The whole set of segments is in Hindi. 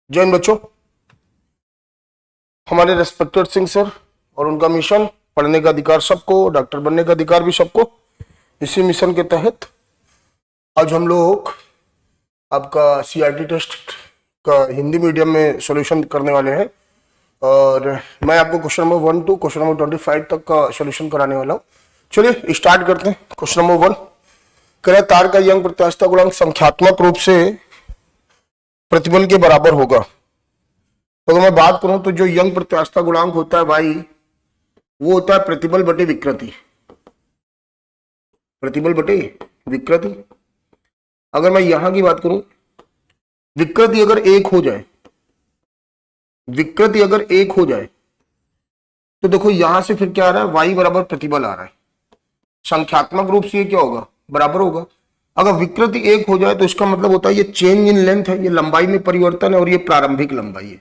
जय हिंद बच्चों। हमारे रेस्पेक्टेड सिंह सर और उनका मिशन पढ़ने का अधिकार सबको, डॉक्टर बनने का अधिकार भी सबको। इसी मिशन के तहत आज हम लोग आपका सीआरटी टेस्ट का हिंदी मीडियम में सॉल्यूशन करने वाले हैं और मैं आपको question number 1 to question number 25 तक का सॉल्यूशन कराने वाला हूँ। चलिए स्टार्ट करते हैं। क्वेश्चन नंबर 1 कह रहा है तार का यंग प्रत्यास्थता गुणांक संख्यात्मक रूप से प्रतिबल के बराबर होगा। तो अगर मैं बात करूं तो जो यंग प्रत्यास्थता गुणांक होता है भाई वो होता है प्रतिबल बटे विकृति। प्रतिबल बटे विकृति। अगर मैं यहां की बात करूं, विकृति अगर एक हो जाए, विकृति अगर एक हो जाए तो देखो यहां से फिर क्या आ रहा है, वाई बराबर प्रतिबल आ रहा है। संख्यात्मक रूप से ये क्या होगा, बराबर होगा। अगर विकृति एक हो जाए तो इसका मतलब होता है ये चेंज इन लेंथ है, ये लंबाई में परिवर्तन है और ये प्रारंभिक लंबाई है।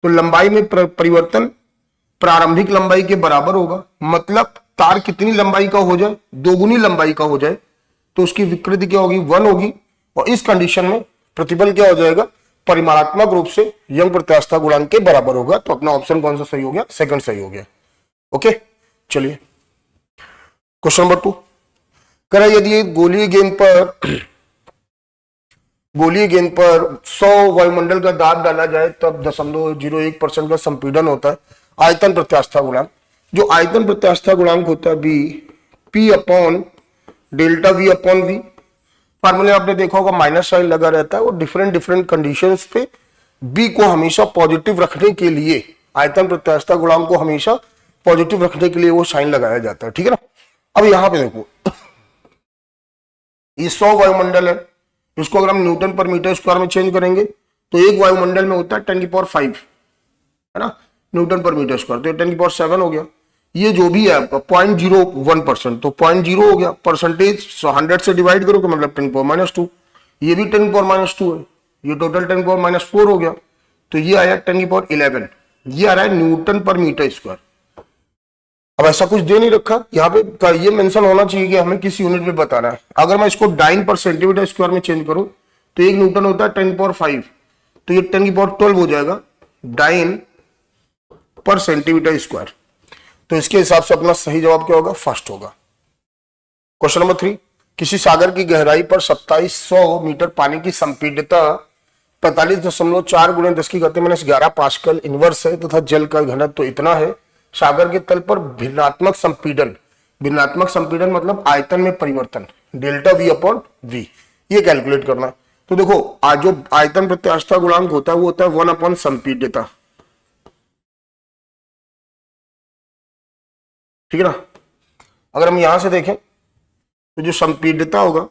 तो लंबाई में परिवर्तन प्रारंभिक लंबाई के बराबर होगा। मतलब तार कितनी लंबाई का हो जाए, दोगुनी लंबाई का हो जाए तो उसकी विकृति क्या होगी, 1 होगी। और इस कंडीशन में प्रतिबल क्या हो जाएगा, परिमाणात्मक रूप से यंग प्रत्यास्थता गुणांक के बराबर होगा। तो अपना ऑप्शन कौन सा सही हो गया, सेकंड सही हो गया। ओके चलिए क्वेश्चन नंबर 2 कह रहा है यदि गोलीय गेंद पर 100 वायुमंडल का दाब डाला जाए तब 0.01% का संपीड़न होता है। आयतन प्रत्यास्थता गुणांक, जो आयतन प्रत्यास्थता गुणांक होता है B P upon delta V upon V. फार्मूले आपने देखा होगा माइनस साइन लगा रहता है। वो डिफरेंट डिफरेंट कंडीशंस पे बी को हमेशा पॉजिटिव रखने के लिए, आयतन प्रत्यास्थता गुणांक को हमेशा पॉजिटिव रखने के लिए वो साइन लगाया जाता है। ठीक है ना। अब यहां पे देखो ये 100 वायुमंडल है, इसको अगर हम न्यूटन पर मीटर स्क्वायर में चेंज करेंगे तो एक वायुमंडल में होता है 10⁵ है ना, न्यूटन पर मीटर स्क्वायर। तो ये 10⁷ हो गया। ये जो भी है आपका 0.01%, तो 0.0 हो गया। परसेंटेज 100 से डिवाइड करो तो मतलब 10⁻²। ये भी 10⁻² है, ये टोटल 10⁻4 हो गया। तो ये आया 10⁻11, ये आ रहा है न्यूटन पर मीटर स्क्वायर। अब ऐसा कुछ दे नहीं रखा यहाँ पे, ये मेंशन होना चाहिए कि हमें किस यूनिट में बताना है। अगर मैं इसको डाइन पर सेंटीमीटर स्क्वायर में चेंज करूं तो एक न्यूटन होता है 10⁵, तो ये 10⁻12 हो जाएगा डाइन पर सेंटीमीटर स्क्वायर। तो इसके हिसाब से अपना सही जवाब क्या होगा, फर्स्ट होगा। क्वेश्चन नंबर 3 किसी सागर की गहराई पर 2700 मीटर पानी की संपीड्यता 45.4 × 10⁻11 पास्कल इनवर्स है तथा जल का घनत्व तो इतना है। सागर के तल पर भिन्नात्मक संपीड़न, भिन्नात्मक संपीड़न मतलब आयतन में परिवर्तन, डेल्टा वी अपॉन वी, ये कैलकुलेट करना। तो देखो आज जो आयतन प्रत्यास्थता गुणांक होता है वो होता है 1 अपॉन संपीड्यता। ठीक है ना। अगर हम यहां से देखें तो जो संपीड्यता होगा,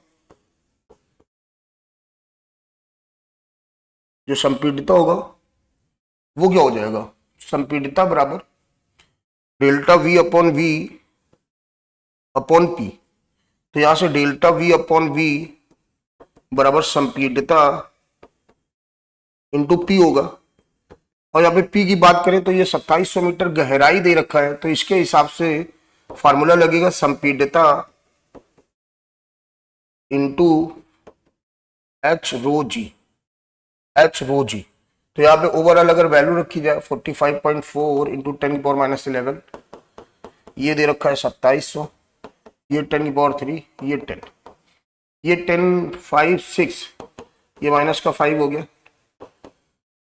जो संपीड्यता होगा वो क्या हो जाएगा, संपीड्यता बराबर delta V upon V upon P. तो यहां से डेल्टा वी अपॉन वी बराबर संपीड्यता इंटू पी होगा। और यहाँ पे पी की बात करें तो ये 2700 मीटर गहराई दे रखा है, तो इसके हिसाब से फार्मूला लगेगा संपीड्यता इंटू एच रो जी, एच रो जी। तो यहाँ पे ओवरऑल अगर वैल्यू रखी जाए 45.4 इंटू 10⁻11, ये दे रखा है 2700, ये 10⁻3, ये 10, ये 10 5 6, ये माइनस का 5 हो गया।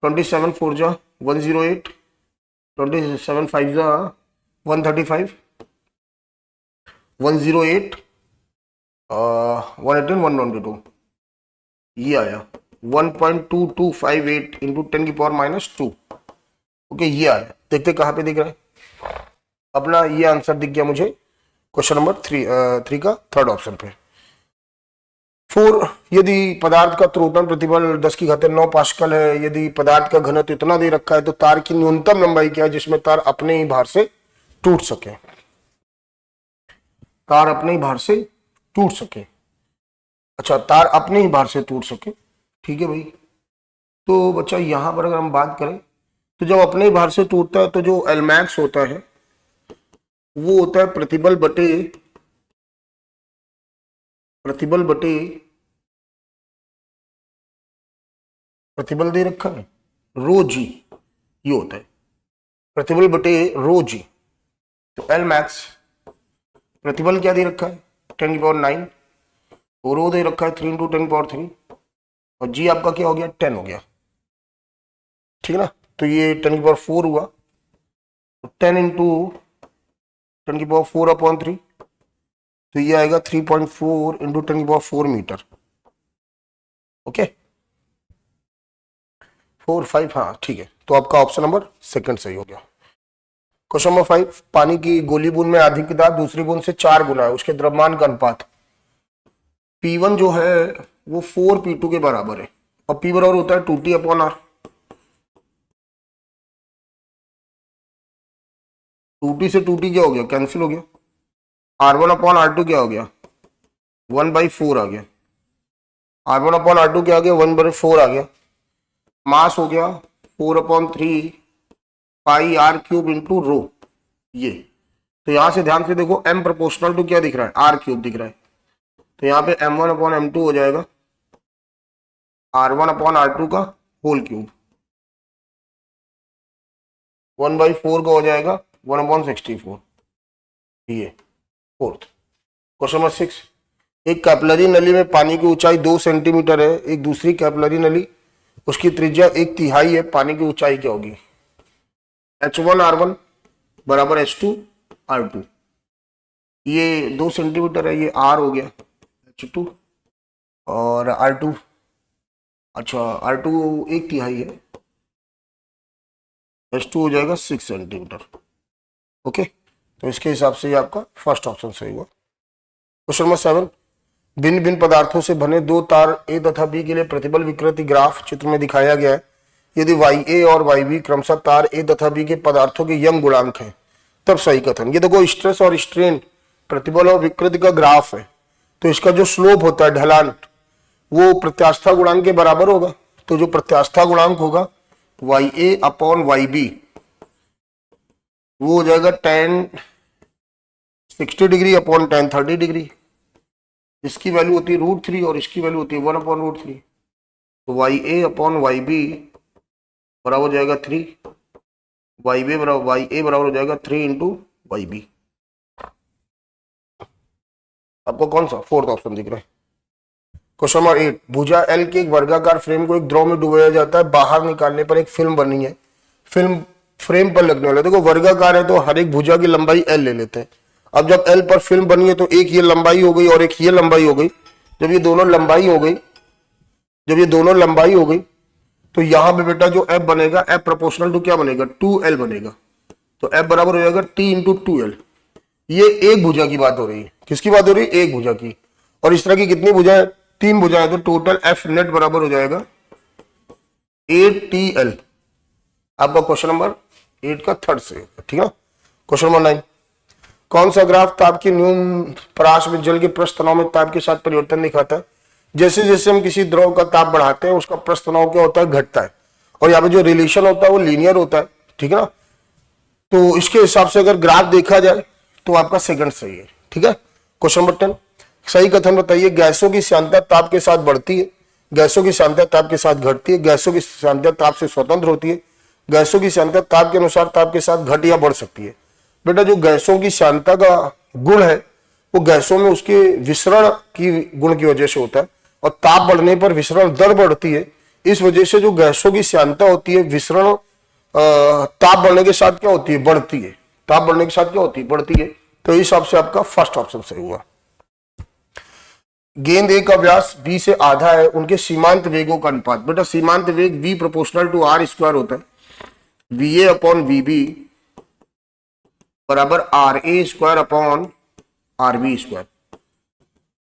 27 4 जा 108, 27 5 जा 135, 108 118 122, ये आया 1.2258 इंटू 10⁻²। ओके ये आ रहा है, देखते कहां पे दिख रहा है अपना, ये आंसर दिख गया मुझे क्वेश्चन नंबर 3 का थर्ड ऑप्शन पे। 4 यदि पदार्थ का त्रुटन प्रतिबल 10⁹ पास्कल है, यदि पदार्थ का घनत्व इतना दे रखा है तो तार की न्यूनतम लंबाई क्या है जिसमें तार अपने ही भार से टूट सके, तार अपने ही भार से टूट सके। अच्छा तार अपने ही भार से टूट सके, ठीक है भाई। तो बच्चा यहां पर अगर हम बात करें तो जब अपने ही भार से टूटता है तो जो एलमैक्स होता है वो होता है प्रतिबल बटे प्रतिबल दे रखा है रो जी, ये होता है प्रतिबल बटे रो जी। तो एल मैक्स प्रतिबल क्या दे रखा है 10⁹, और रो दे रखा है 3 × 10⁻3, और जी आपका क्या हो गया 10 हो गया, ठीक है ना। तो ये 10⁴ हुआ, तो 10 × 10⁴/3, तो ये आएगा 3.4 × 10⁴ मीटर। ओके 4 5, हाँ ठीक है। तो आपका ऑप्शन नंबर सेकंड सही हो गया। क्वेश्चन नंबर 5, पानी की गोली बूंद में अधिक दाब दूसरी बूंद से 4 गुना है, उसके द्रव्यमान का अनुपात P1 जो है वो 4P2 के बराबर है, और P बराबर होता है 2T/R। 2T से 2T क्या हो गया, कैंसिल हो गया। R1/R2 क्या हो गया 1/4 आ गया, R1/R2 क्या आ गया 1/4 आ गया। मास हो गया 4/3 πr³ इंटू रो, ये। तो यहां से ध्यान से देखो m प्रोपोर्शनल टू क्या दिख रहा है r³ दिख रहा है, तो यहाँ पे m1/m2 हो जाएगा R1/R2 का होल क्यूब, 1/4 का हो जाएगा 1/64, ये फोर्थ। क्वेश्चन नंबर 6, एक कैपिलरी नली में पानी की ऊंचाई 2 सेंटीमीटर है, एक दूसरी कैपिलरी नली उसकी त्रिज्या 1/3 है, पानी की ऊंचाई क्या होगी। H1R1 बराबर H2R2, ये 2 सेंटीमीटर है, ये R हो गया H2, और R2, अच्छा R2 1/3 है, H2 हो जाएगा 6 सेंटीमीटर। ओके, तो इसके हिसाब से ये आपका फर्स्ट ऑप्शन सही हुआ। क्वेश्चन नंबर 7, भिन्न भिन्न पदार्थों से बने दो तार ए तथा बी के लिए प्रतिबल विकृति ग्राफ चित्र में दिखाया गया है। यदि YA और YB क्रमशः तार ए तथा बी के पदार्थों के यंग गुणांक हैं तब सही कथन। ये देखो स्ट्रेस और स्ट्रेन प्रतिबल और विकृति का ग्राफ है, तो इसका जो स्लोप होता है ढलान वो प्रत्यास्था गुणांक के बराबर होगा। तो जो प्रत्यास्था गुणांक होगा YA/YB वो हो जाएगा tan 60 degree upon tan 30 degree, इसकी वैल्यू होती है √3 और इसकी वैल्यू होती है 1/√3। तो YA/YB बराबर हो जाएगा 3, YA बराबर हो जाएगा 3 × YB। आपको कौन सा फोर्थ ऑप्शन दिख रहा है। क्वेश्चन नंबर 8, भुजा L के एक वर्गाकार फ्रेम को एक द्रव में डुबाया जाता है, बाहर निकालने पर एक फिल्म बनी है, फिल्म फ्रेम पर लगने वाला। देखो वर्गाकार है तो हर एक भुजा की लंबाई L ले लेते हैं। अब जब L पर फिल्म बनी है तो एक ये लंबाई हो गई और एक ये लंबाई हो गई। जब ये दोनों लंबाई हो गई तो यहां पे बेटा जो F बनेगा F प्रोपोर्शनल टू क्या बनेगा 2L बनेगा। तो F बराबर हो जाएगा T × 2L। ये एक भुजा की बात हो रही है, किसकी बात हो रही है, एक भुजा की। और इस तरह की कितनी भुजाएं, 3 भुजाएं, तो टोटल F नेट बराबर हो जाएगा 8TL। आपका क्वेश्चन नंबर 8 का थर्ड से, ठीक है। क्वेश्चन नंबर 9, कौन सा ग्राफ ताप के न्यून परास में जल के पृष्ठ तनाव में ताप के साथ परिवर्तन दिखाता है। जैसे जैसे हम किसी द्रव का ताप बढ़ाते हैं उसका पृष्ठ तनाव क्या होता है, घटता है, और यहाँ पे जो रिलेशन होता है वो लीनियर होता है, ठीक है ना। तो इसके हिसाब से अगर ग्राफ देखा जाए तो आपका सेकंड सही है, ठीक है। क्वेश्चन नंबर 10, सही कथन बताइए। गैसों की श्यानता ताप के साथ बढ़ती है, गैसों की श्यानता ताप के साथ घटती है, गैसों की श्यानता ताप से स्वतंत्र होती है, गैसों की श्यानता ताप के अनुसार ताप के साथ घट या बढ़ सकती है। बेटा जो गैसों की श्यानता का गुण है वो गैसों में उसके विसरण की गुण की वजह से होता है, और ताप बढ़ने पर विसरण दर बढ़ती है। इस वजह से जो गैसों की श्यानता होती है विसरण ताप बढ़ने के साथ क्या होती है, बढ़ती है। ताप बढ़ने के साथ क्या होती है, बढ़ती है। तो इस हिसाब से आपका फर्स्ट ऑप्शन सही हुआ। गेंद A का व्यास B से आधा है, उनके सीमांत वेगों का अनुपात। बेटा सीमांत वेग V प्रोपोर्शनल टू R² होता है, VA/VB बराबर RA²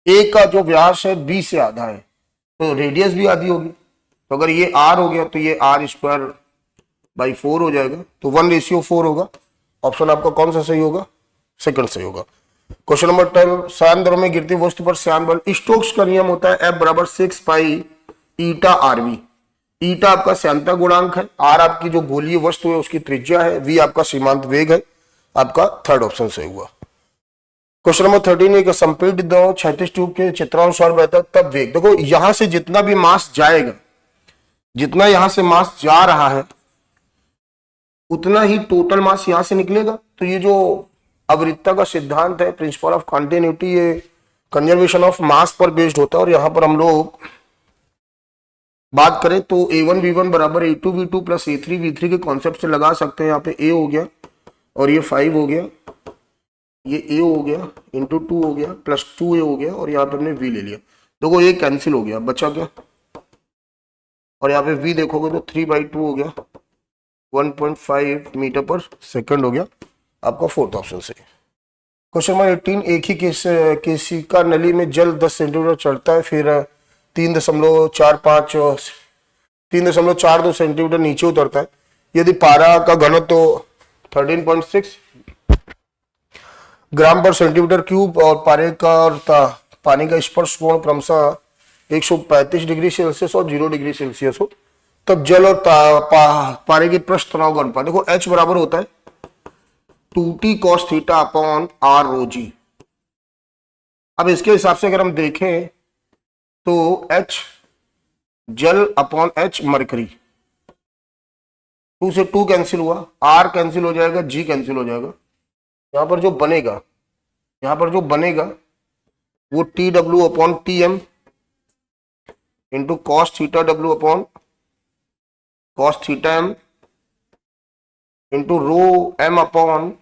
A का जो व्यास है B से आधा है तो रेडियस भी आधी होगी। तो अगर ये R हो गया तो ये R²/4 हो जाएगा, तो 1:4 होगा। ऑप्शन आपका कौन सा सही होगा, सेकंड सही होगा। क्वेश्चन नंबर 12, श्यान द्रव में गिरती वस्तु पर श्यान बल। स्टोक्स का नियम होता है F बराबर 6 पाई ईटा RV। ईटा आपका श्यानता गुणांक है, R आपकी जो गोलीय वस्तु है उसकी त्रिज्या है, V आपका सीमांत वेग है। आपका थर्ड ऑप्शन सही हुआ। क्वेश्चन नंबर 13, एक संपीड़ित द्रव क्षैतिज ट्यूब के चित्रानुसार बहता तब वेग। देखो यहां से जितना भी मास जाएगा जितना यहां से मास जा रहा है उतना ही टोटल मास यहां से निकलेगा। तो ये जो आवृत्तता का सिद्धांत है, प्रिंसिपल ऑफ कॉन्टिन्यूटी, ये कंजर्वेशन ऑफ मास पर बेस्ड होता है। और यहां पर हम लोग बात करें तो A1V1 बराबर A2V2 प्लस A3V3 के कॉन्सेप्ट से लगा सकते हैं। यहाँ पे A हो गया और ये 5 हो गया, ये A हो गया इंटू 2 हो गया प्लस 2A हो गया, और यहाँ पे हमने V ले लिया। देखो ये कैंसिल हो गया, बचा क्या, और यहाँ पे V देखोगे तो 3/2 हो गया, 1.5 मीटर पर सेकंड हो गया आपका फोर्थ ऑप्शन से। क्वेश्चन नंबर 18, एक ही केशिका नली में जल 10 सेंटीमीटर चढ़ता है, फिर 3.42 सेंटीमीटर नीचे उतरता है। यदि पारा का घनत्व तो 13.6 ग्राम पर सेंटीमीटर क्यूब और पारे का पानी का स्पर्श कोण क्रमशः 135 डिग्री सेल्सियस और 0 डिग्री सेल्सियस हो, तब जल और पारे के पृष्ठ तनाव का अनुपात। देखो H बराबर होता है 2t cos theta upon r रो जी। अब इसके हिसाब से अगर हम देखें तो H जल अपॉन H मरकरी, 2 से 2 कैंसिल हुआ, R कैंसिल हो जाएगा, G कैंसिल हो जाएगा। यहां पर जो बनेगा वो TW upon TM into cos theta W upon cos theta M into rho M upon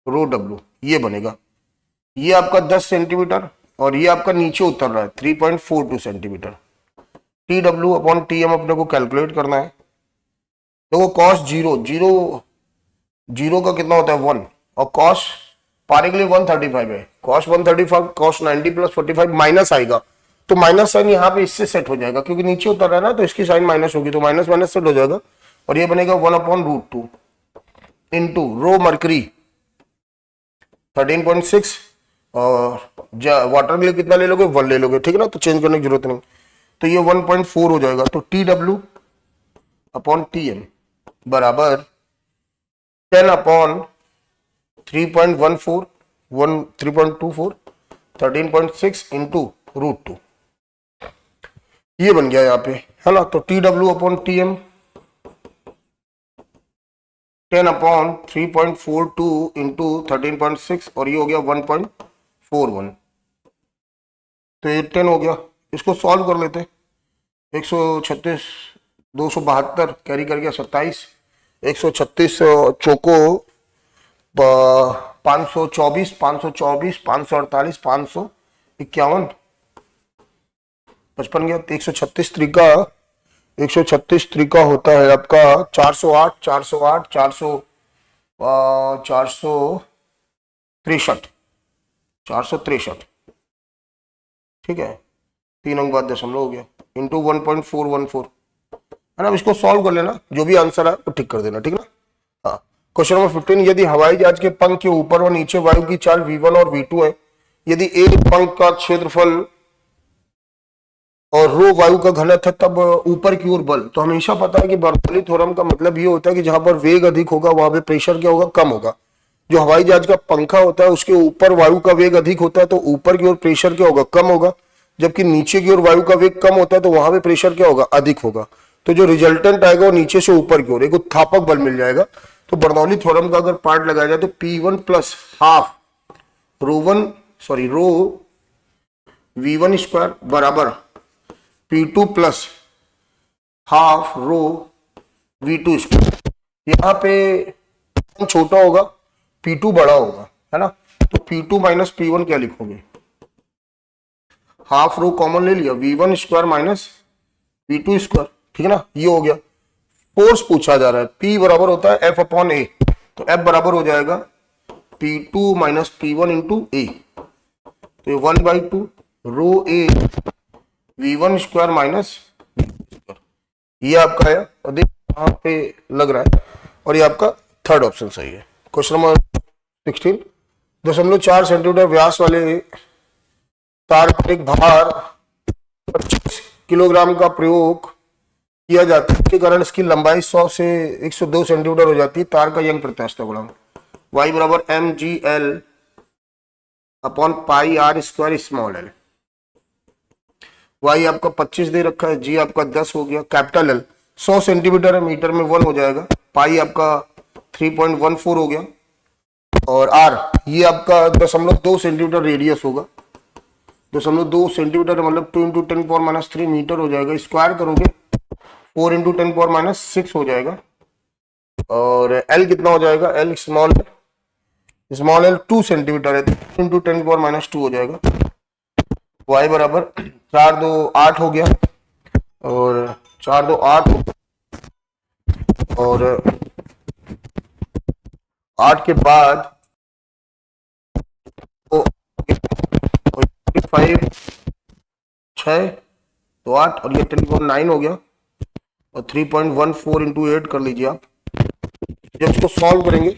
rho W, ये बनेगा। ये आपका 10 सेंटीमीटर और ये आपका नीचे उतर रहा है 3.42 सेंटीमीटर। TW अपॉन TM अपने को कैलकुलेट करना है। तो वो कॉस जीरो का कितना होता है 1, और कॉस पारे के लिए 135 है, कॉस 135 कॉस 90 प्लस 45 माइनस आएगा, तो माइनस साइन यहाँ पे इससे सेट हो जाएगा क्योंकि नीचे उतर रहा है ना, तो इसकी साइन माइनस होगी, तो माइनस माइनस सेट हो जाएगा और ये बनेगा 1/√2 इंटू रो मरकरी 13.6 और वाटर के लिए कितना ले लोगे 1 ले लोगे, ठीक है ना, तो चेंज करने की जरूरत नहीं। तो ये 1.4 हो जाएगा। तो TW अपॉन TM बराबर 10 अपॉन 3.14 3.24 13.6 इंटू √2, ये बन गया यहाँ पे, है ना। तो TW upon TM 10 upon 3.42 into 13.6 और ये हो गया 1.41, तो ये 10 हो गया। इसको सॉल्व कर लेते, 136 272 कैरी कर गया 27, 136 चौको 524 548 551 55 गया। 136 त्रिका होता है आपका 408 463 463, ठीक है, 3 अंक बाद दशमलव हो गया इंटू 1.414, है ना। अब इसको सॉल्व कर लेना, जो भी आंसर है वो टिक कर देना, ठीक है ना। हाँ, क्वेश्चन नंबर 15, यदि हवाई जहाज के पंख के ऊपर और नीचे वायु की चाल V1 और V2 है, यदि एक पंख का क्षेत्रफल और रो वायु का घनत्व है, तब ऊपर की ओर बल। तो हमेशा पता है कि बर्नौली थ्योरम का मतलब ये होता है कि जहां पर वेग अधिक होगा वहां पे प्रेशर क्या होगा, कम होगा। जो हवाई जहाज का पंखा होता है उसके ऊपर वायु का वेग अधिक होता है तो ऊपर की ओर प्रेशर क्या होगा, कम होगा, जबकि नीचे की ओर वायु का वेग कम होता है तो वहां पे प्रेशर क्या होगा, अधिक होगा। तो जो रिजल्टेंट आएगा वो नीचे से ऊपर की ओर एक उत्थापक बल मिल जाएगा। तो बर्नौली थ्योरम का अगर पार्ट लगाया जाए तो P1 plus half rho V1 square बराबर P2 plus half rho V2 square. यहाँ पे छोटा होगा P2 बड़ा होगा, है ना। तो P2 माइनस P1 क्या लिखोगे, हाफ रो कॉमन ले लिया, V1 square minus V2 square, ठीक है ना। ये हो गया। फोर्स पूछा जा रहा है, P बराबर होता है F अपॉन A, तो F बराबर हो जाएगा P2 minus P1 into A, तो ये 1/2 रो A V1 स्क्वायर माइनस ये आपका है, और देख यहाँ पे लग रहा है, और ये आपका थर्ड ऑप्शन सही है। क्वेश्चन नंबर 16, 0.4 सेंटीमीटर व्यास वाले तार पर एक भार 25 किलोग्राम का प्रयोग किया जाता है, इसके कारण इसकी लंबाई 100 से 102 सेंटीमीटर हो जाती है। तार का यंग प्रत्यास्थता गुणांक y बराबर mgl upon pi r square small l। Y आपका 25 दे रखा है, जी आपका 10 हो गया, कैपिटल एल 100 सेंटीमीटर है, मीटर में 1 हो जाएगा, पाई आपका 3.14 हो गया, और आर ये आपका 0.2 सेंटीमीटर रेडियस होगा, 0.2 सेंटीमीटर मतलब 2 इंटू 10⁻³ मीटर हो जाएगा, स्क्वायर करोगे 4 इंटू 10⁻6 हो जाएगा, और एल कितना हो जाएगा, एल स्मॉल एल 2 सेंटीमीटर है, 2 इंटू 10⁻² हो जाएगा, वाई बराबर 4 2 8 हो गया, और 4 2 8, और 8 के बाद 5 6 तो 8, और ये 10⁹ हो गया, और 3.14 इंटू 8 कर लीजिए आप। जब इसको सॉल्व करेंगे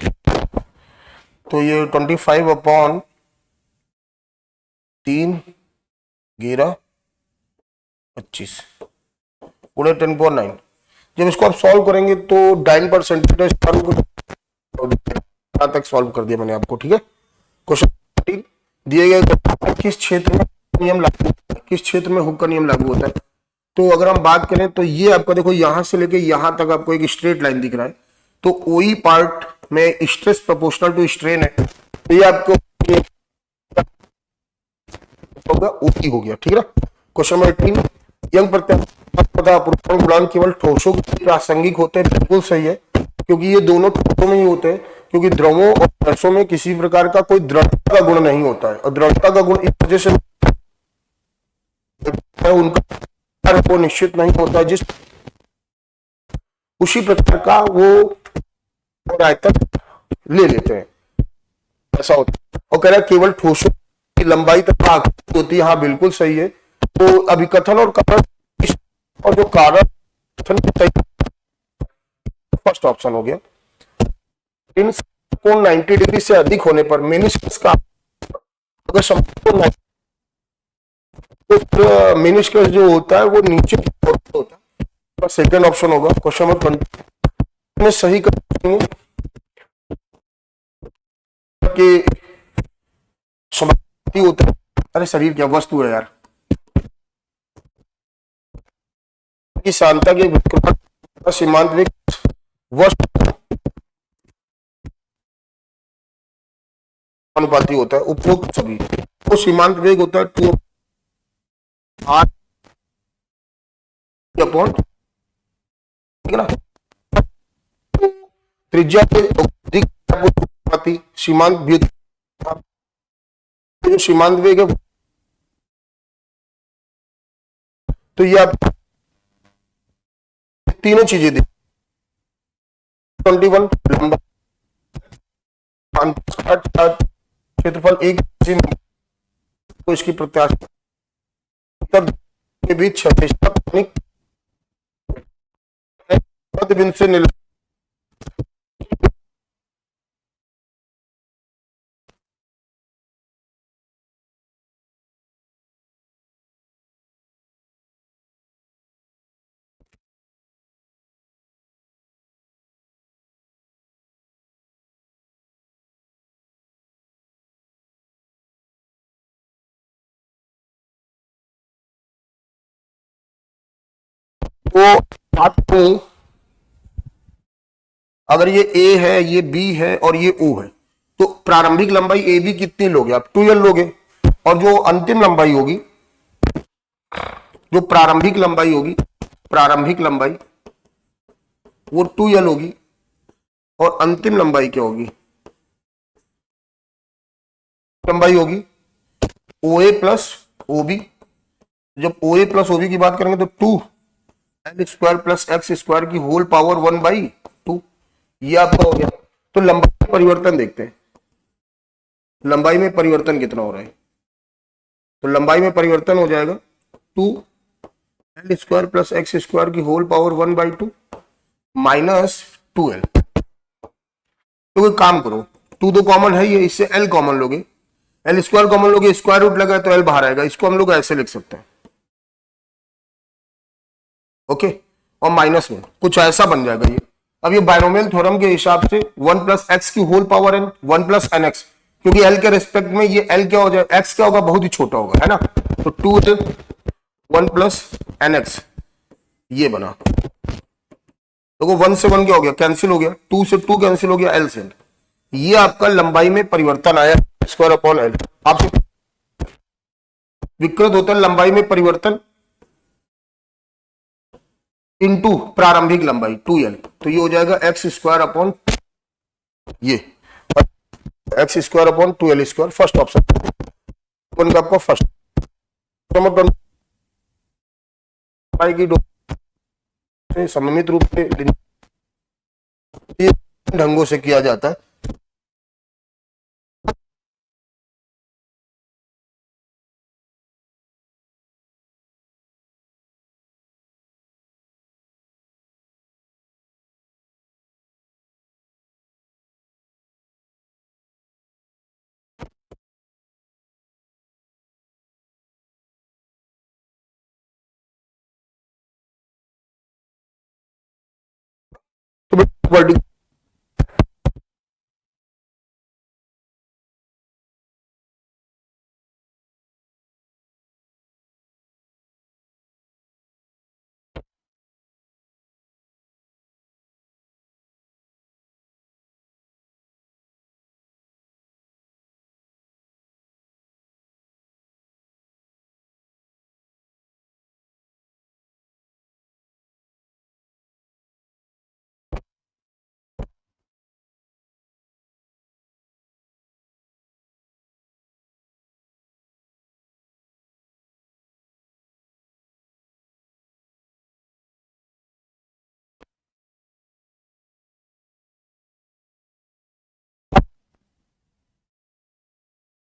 तो ये 25/3 गुणे 10⁹। जब इसको आप सॉल्व करेंगे तो 9% तक सॉल्व कर दिया मैंने आपको, ठीक है। क्वेश्चन दिए गए किस क्षेत्र में नियम लागू, किस क्षेत्र में हुक का नियम लागू होता है। तो अगर हम बात करें तो ये आपका देखो यहां से लेके यहां तक आपको एक स्ट्रेट लाइन दिख रहा है, तो ओई पार्ट में स्ट्रेस प्रोपोर्शनल टू स्ट्रेन है, तो ये आपको होगा ओई हो गया, ठीक है ना। क्वेश्चन नंबर 18, यंग प्रत्यारोपण गुणांक केवल ठोसों के प्रासंगिक होते हैं, बिल्कुल सही है, क्योंकि ये दोनों ठोसों में ही होते हैं, क्योंकि द्रवों और गैसों में किसी प्रकार का कोई दृढ़ता का गुण नहीं होता है, और दृढ़ता का गुण इस वजह से उनका वो निश्चित नहीं होता है, जिस उसी प्रकार का वो आयतन ले लेते हैं, ऐसा होता है। और कह रहा है केवल ठोसों की लंबाई तक आकृति होती है, हाँ बिल्कुल सही है। तो अभिकथन और कारण और जो कारण फर्स्ट ऑप्शन हो गया। इन कोण 90 डिग्री से अधिक होने पर मेनिस्कस का अगर संपूर्ण तो मेनिस्कस जो होता है वो नीचे की ओर होता है, सेकंड ऑप्शन होगा। क्वेश्चन नंबर 20 में सही करेंगे कि समाप्ति होता है, अरे शरीर क्या वस्तु है यार, की सांता के सीमांत वेग वस्तु अनुपाती होता है, उपरोक्त सभी तो सीमांत वेग होता है 2 r अपॉन, ठीक है ना। त्रिज्या के अधिक अनुपाती सीमांत वेग, जो सीमांत वेग है तो ये आप तीनों चीजें दी, 21 लंबा क्षेत्रफल एक तो इसकी प्रत्याशा के बीच बिंदु से निल तो आपको अगर ये ए है, ये बी है और ये ओ है, तो प्रारंभिक लंबाई ए बी कितनी लोगे आप, 2l लोगे, और जो अंतिम लंबाई होगी, जो प्रारंभिक लंबाई होगी, प्रारंभिक लंबाई वो 2l होगी, और अंतिम लंबाई क्या होगी, लंबाई होगी OA प्लस OB। जब OA प्लस OB की बात करेंगे तो 2l² प्लस x² की होल पावर 1/2, ये आपका हो गया। तो लंबाई में परिवर्तन देखते हैं, लंबाई में परिवर्तन कितना हो रहा है, तो लंबाई में परिवर्तन हो जाएगा 2l² प्लस x² की होल पावर 1/2 माइनस 2l। तो काम करो, 2 तो कॉमन है, ये इससे l कॉमन लोगे, l² कॉमन लोगे, स्क्वायर रूट लगा तो l बाहर आएगा, इसको हम लोग ऐसे लिख सकते हैं, ओके। और माइनस में कुछ ऐसा बन जाएगा ये। अब ये बायनोमियल थ्योरम के हिसाब से 1 प्लस एक्स की whole power n 1 plus N X, क्योंकि l के रिस्पेक्ट में ये l क्या हो जाएगा, x क्या होगा, बहुत ही छोटा होगा, है ना। तो 2l 1 प्लस एन एक्स, ये बना। देखो 1 से 1 क्या हो गया, कैंसिल हो गया, 2 से 2 कैंसिल हो गया, एल से एल। ये आपका लंबाई में परिवर्तन आया, स्क्वायर अपॉन एल। आपसे विकृत होता है लंबाई में परिवर्तन इनटू प्रारंभिक लंबाई 2l, तो ये हो जाएगा एक्स स्क्वायर अपॉन ये x square upon 2l square, first option का आपका फर्स्ट की सममित रूप से ढंगों से किया जाता है।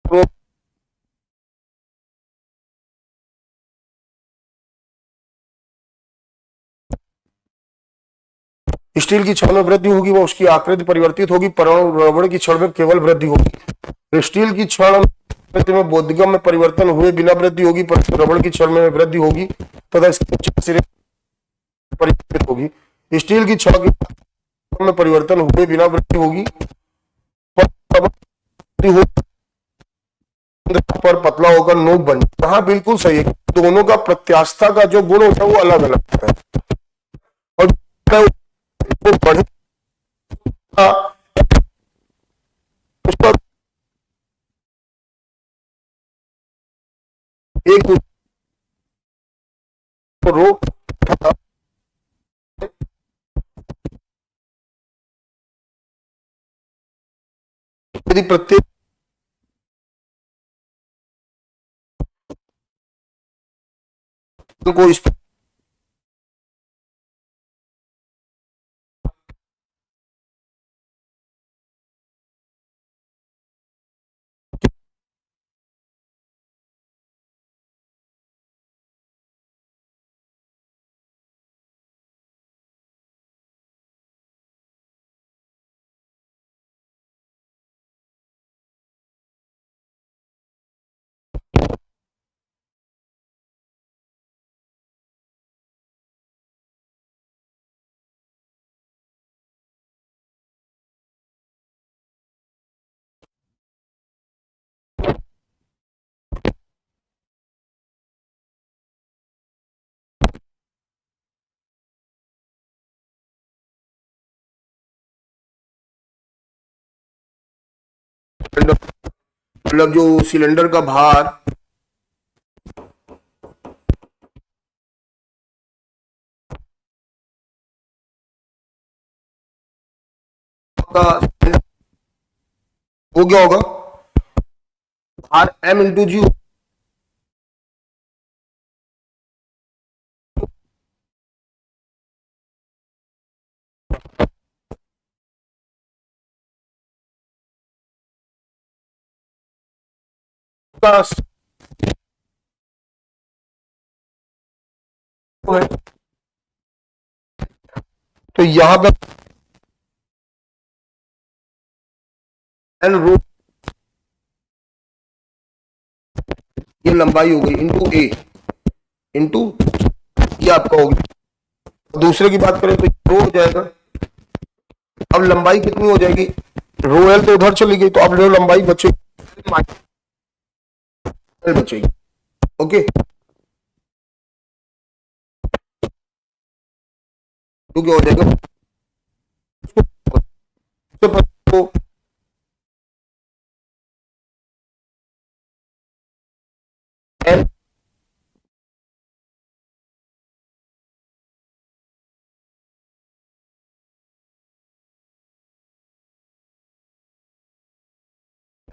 तो स्टील की छड़ में वृद्धि होगी, वो उसकी आकृति परिवर्तित होगी, परमाणु रबड़ की छड़ में केवल वृद्धि होगी। स्टील की छड़ में बोधगम में परिवर्तन हुए बिना वृद्धि होगी, पर रबड़ की छड़ में वृद्धि होगी तथा इसके सिरे परिवर्तित होगी। स्टील की छड़ में परिवर्तन हुए बिना वृद्धि होगी, पर पतला होकर नोक बन जाए। हाँ बिल्कुल सही है, दोनों का प्रत्यास्थता का जो गुण होता है वो अलग अलग होता है, और वो बढ़े उसका एक रो यदि प्रत्येक को इस मतलब जो सिलेंडर का भार का वो क्या होगा, भार m इंटू जी, तो यहां पर एन रो ये लंबाई हो गई इंटू ए इंटू ये आपका हो गया। दूसरे की बात करें तो रो हो जाएगा। अब लंबाई कितनी हो जाएगी, रो एल तो उधर चली गई, तो अब रो लंबाई बचेगी बचेगी। ओके तो क्या हो जाएगा, तो एम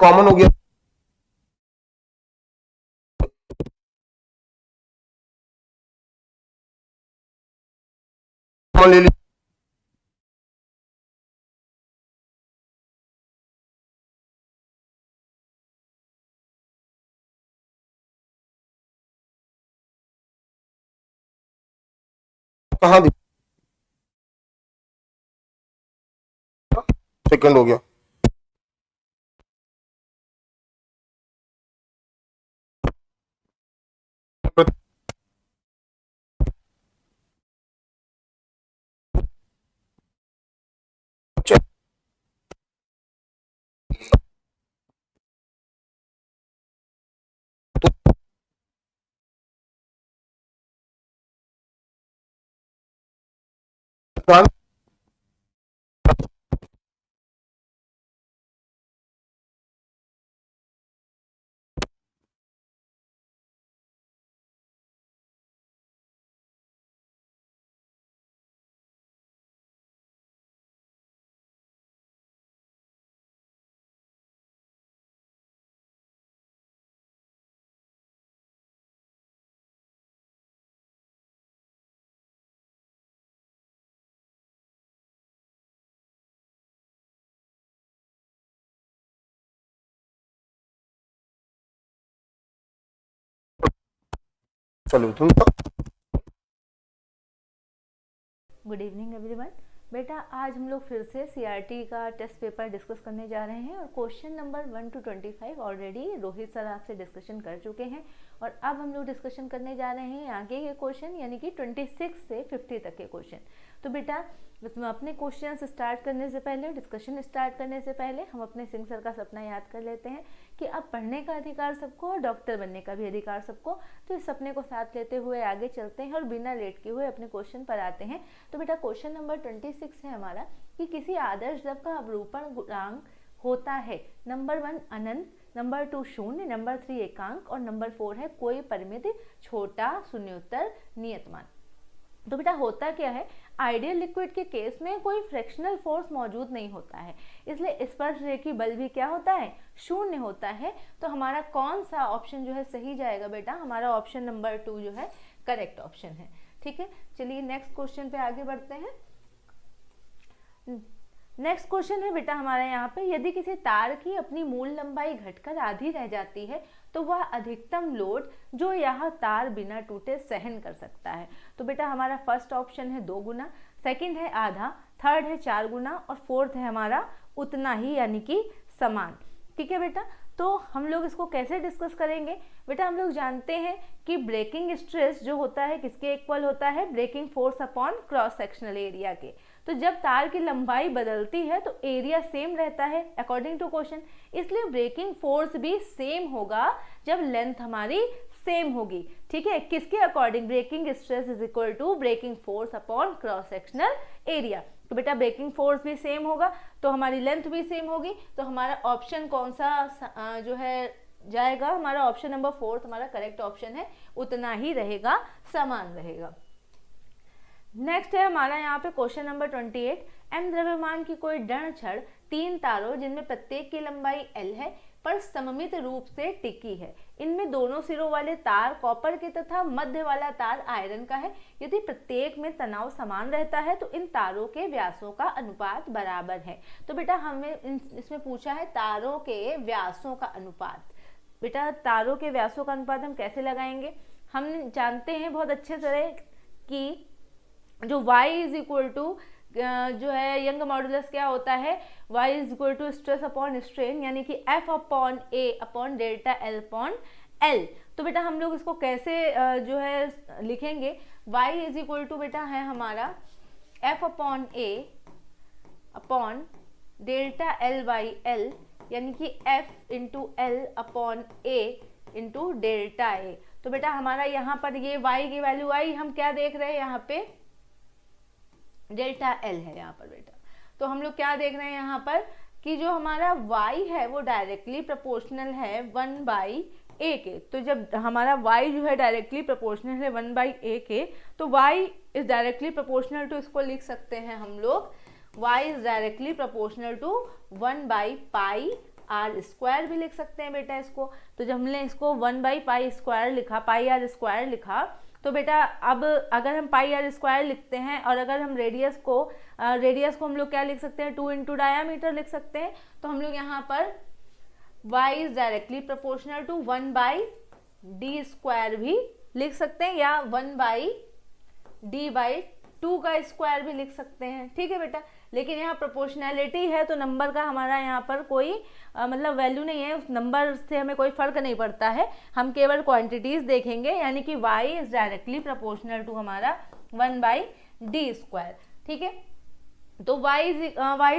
कॉमन हो गया, कॉमन ले लीजिए, कहाँ दिया, सेकंड हो गया, तो चलो तुम गुड इवनिंग एवरीवन। बेटा आज हम लोग फिर से सीआरटी का टेस्ट पेपर डिस्कस करने जा रहे हैं और question number 1 to 25 already Rohit sir आपसे डिस्कशन कर चुके हैं और अब हम लोग डिस्कशन करने जा रहे हैं आगे के क्वेश्चन यानी कि 26 से 50 तक के क्वेश्चन। तो बेटा अपने क्वेश्चन स्टार्ट करने से पहले, डिस्कशन स्टार्ट करने से पहले हम अपने सिंह सर का सपना याद कर लेते हैं कि अब पढ़ने का अधिकार सबको और डॉक्टर बनने का भी अधिकार सबको। तो इस सपने को साथ लेते हुए आगे चलते हैं और बिना लेट के हुए अपने क्वेश्चन पर आते हैं। तो बेटा क्वेश्चन नंबर 26 है हमारा कि किसी आदर्श द्रव का अवरूपण गुणांक होता है नंबर 1 अनंत, नंबर 2 शून्य, नंबर 3 एकांक और नंबर 4 है कोई परिमित छोटा शून्योत्तर नियत मान। तो बेटा होता क्या है, आइडियल लिक्विड के केस में कोई फ्रैक्शनल फोर्स मौजूद नहीं होता है, इसलिए स्पर्शरेखी बल भी क्या होता है, शून्य होता है। तो हमारा कौन सा ऑप्शन जो है सही जाएगा बेटा, हमारा ऑप्शन नंबर 2 जो है करेक्ट ऑप्शन है। ठीक है, चलिए नेक्स्ट क्वेश्चन पे आगे बढ़ते हैं। नेक्स्ट क्वेश्चन है बेटा हमारा यहाँ पे, यदि किसी तार की अपनी मूल लंबाई घटकर आधी रह जाती है तो वह अधिकतम लोड जो यह तार बिना टूटे सहन कर सकता है। तो बेटा हमारा फर्स्ट ऑप्शन है 2 गुना, सेकंड है आधा, थर्ड है 4 गुना और फोर्थ है हमारा उतना ही यानी कि समान। ठीक है बेटा, तो हम लोग इसको कैसे डिस्कस करेंगे बेटा, हम लोग जानते हैं कि ब्रेकिंग स्ट्रेस जो होता है किसके इक्वल होता है, breaking force upon cross sectional area के। तो जब तार की लंबाई बदलती है तो एरिया सेम रहता है अकॉर्डिंग टू क्वेश्चन, इसलिए ब्रेकिंग फोर्स भी सेम होगा जब लेंथ हमारी सेम होगी। ठीक है, किसके according, breaking stress is equal to breaking force upon cross sectional area. तो बेटा ब्रेकिंग फोर्स भी सेम होगा तो हमारी लेंथ भी सेम होगी, तो हमारा ऑप्शन कौन सा जो है जाएगा, हमारा ऑप्शन नंबर 4 हमारा करेक्ट ऑप्शन है, उतना ही रहेगा, समान रहेगा। नेक्स्ट है हमारा यहाँ पे क्वेश्चन नंबर 28, एम द्रव्यमान की कोई दृढ़ छड़ 3 तारों जिनमें प्रत्येक की लंबाई L है पर सममित रूप से टिकी है, इनमें दोनों सिरों वाले तार कॉपर के तथा मध्य वाला तार आयरन का है। यदि प्रत्येक में तनाव समान रहता है तो इन तारों के व्यासों का अनुपात बराबर है। तो बेटा हमें इसमें पूछा है तारों के व्यासों का अनुपात। बेटा तारों के व्यासों का अनुपात हम कैसे लगाएंगे, हम जानते हैं बहुत अच्छे से कि जो y इज इक्वल टू जो है यंग मॉडुलस क्या होता है, y is equal to stress upon strain यानी कि F upon A upon delta L upon L। तो बेटा हम लोग इसको कैसे जो है लिखेंगे, y इज इक्वल टू बेटा है हमारा F upon A upon delta L by L यानी कि F into L upon A into delta A। तो बेटा हमारा यहाँ पर ये y की वैल्यू आई, हम क्या देख रहे हैं यहाँ पे डेल्टा एल है यहाँ पर बेटा। तो हम लोग क्या देख रहे हैं यहाँ पर कि जो हमारा y है वो डायरेक्टली प्रोपोर्शनल है 1/a के। तो जब हमारा y जो है डायरेक्टली प्रोपोर्शनल है 1/a के, तो y is directly proportional to, इसको लिख सकते हैं हम लोग y is directly proportional to 1/πr² भी लिख सकते हैं बेटा इसको। तो जब हमने इसको 1/π² लिखा, πr² लिखा, तो बेटा अब अगर हम πr² लिखते हैं और अगर हम रेडियस को हम लोग क्या लिख सकते हैं, 2 इंटू डायामीटर लिख सकते हैं। तो हम लोग यहाँ पर y is directly proportional to 1/d² भी लिख सकते हैं, या 1/d/2 का स्क्वायर भी लिख सकते हैं। ठीक है बेटा, लेकिन यहाँ प्रोपोर्शनैलिटी है तो नंबर का हमारा यहाँ पर कोई मतलब वैल्यू नहीं है, उस नंबर से हमें कोई फर्क नहीं पड़ता है, हम केवल क्वांटिटीज देखेंगे। यानी कि y is directly proportional to हमारा 1/d²। ठीक है, तो y is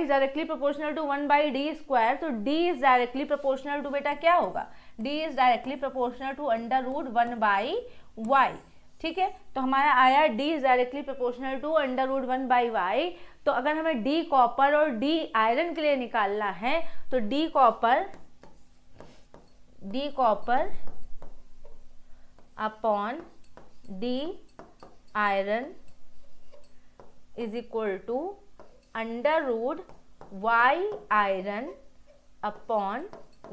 directly proportional to 1/d², तो d is directly proportional to बेटा क्या होगा, d is directly proportional to √1/y। ठीक है, तो हमारा आया d is directly proportional to √1/y। तो अगर हमें d कॉपर और d आयरन के लिए निकालना है, तो d copper upon d iron is equal to √y iron upon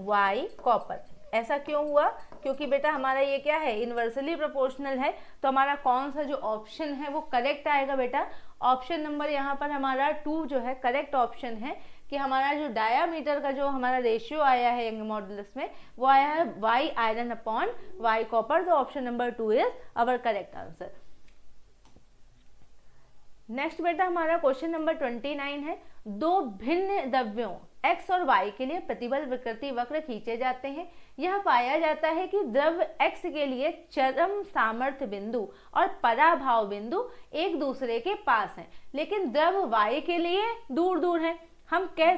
y copper. ऐसा क्यों हुआ, क्योंकि बेटा हमारा ये क्या है, इन्वर्सली प्रोपोर्शनल है। तो हमारा कौन सा जो ऑप्शन है वो करेक्ट आएगा बेटा, ऑप्शन नंबर यहाँ पर हमारा 2 जो है करेक्ट ऑप्शन है, कि हमारा जो डायामीटर का जो हमारा रेशियो आया है यंग मॉडुलस में वो आया है y iron upon y copper. तो option number 2 is our correct answer. Next बेटा हमारा क्वेश्चन नंबर 29 है, दो भिन्न द्रव्यों x और y के लिए प्रतिबल विकृति वक्र खींचे जाते हैं। यह पाया जाता है कि द्रव x के लिए चरम सामर्थ्य बिंदु और पराभाव बिंदु एक दूसरे के पास हैं, लेकिन द्रव y के लिए दूर दूर हैं। हम कह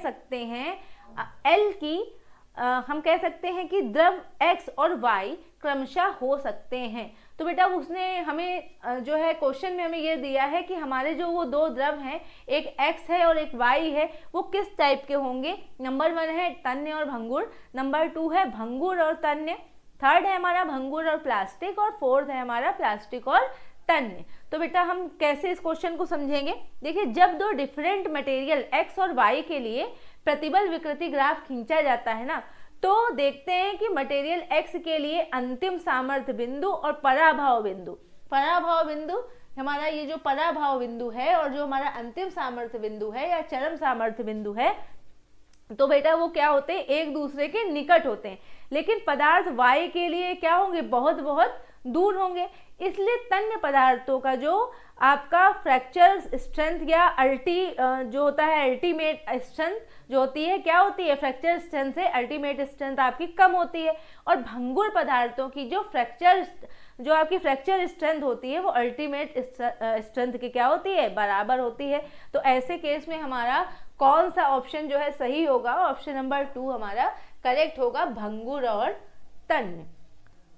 सकते हैं कि द्रव x और y क्रमशः हो सकते हैं। तो बेटा उसने हमें जो है क्वेश्चन में हमें ये दिया है कि हमारे जो वो दो द्रव हैं, एक x है और एक y है, वो किस टाइप के होंगे। नंबर 1 है तन्य और भंगुर, नंबर 2 है भंगुर और तन्य, थर्ड है हमारा भंगुर और प्लास्टिक, और फोर्थ है हमारा प्लास्टिक और तन्य। तो बेटा हम कैसे इस क्वेश्चन को समझेंगे, देखिए जब दो डिफरेंट मटेरियल x और y के लिए प्रतिबल विकृति ग्राफ खींचा जाता है ना, तो देखते हैं कि मटेरियल x के लिए अंतिम सामर्थ्य बिंदु और पराभाव बिंदु हमारा ये जो पराभाव बिंदु है और जो हमारा अंतिम सामर्थ्य बिंदु है या चरम सामर्थ्य बिंदु है, तो बेटा वो क्या होते हैं, एक दूसरे के निकट होते हैं। लेकिन पदार्थ y के लिए क्या होंगे, बहुत बहुत दूर होंगे। इसलिए तन्य पदार्थों का जो आपका फ्रैक्चर स्ट्रेंथ या जो होता है अल्टीमेट स्ट्रेंथ जो होती है, क्या होती है, फ्रैक्चर स्ट्रेंथ से अल्टीमेट स्ट्रेंथ आपकी कम होती है। और भंगुर पदार्थों की जो आपकी फ्रैक्चर स्ट्रेंथ होती है वो अल्टीमेट स्ट्रेंथ की क्या होती है, बराबर होती है। तो ऐसे केस में हमारा कौन सा ऑप्शन जो है सही होगा, ऑप्शन नंबर 2 हमारा करेक्ट होगा, भंगुर और तन्य।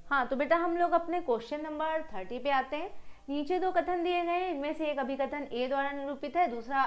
हाँ, तो बेटा हम लोग अपने क्वेश्चन नंबर 30 पे आते हैं। नीचे दो कथन दिए गए हैं, इनमें से एक अभिकथन A द्वारा निरूपित है, दूसरा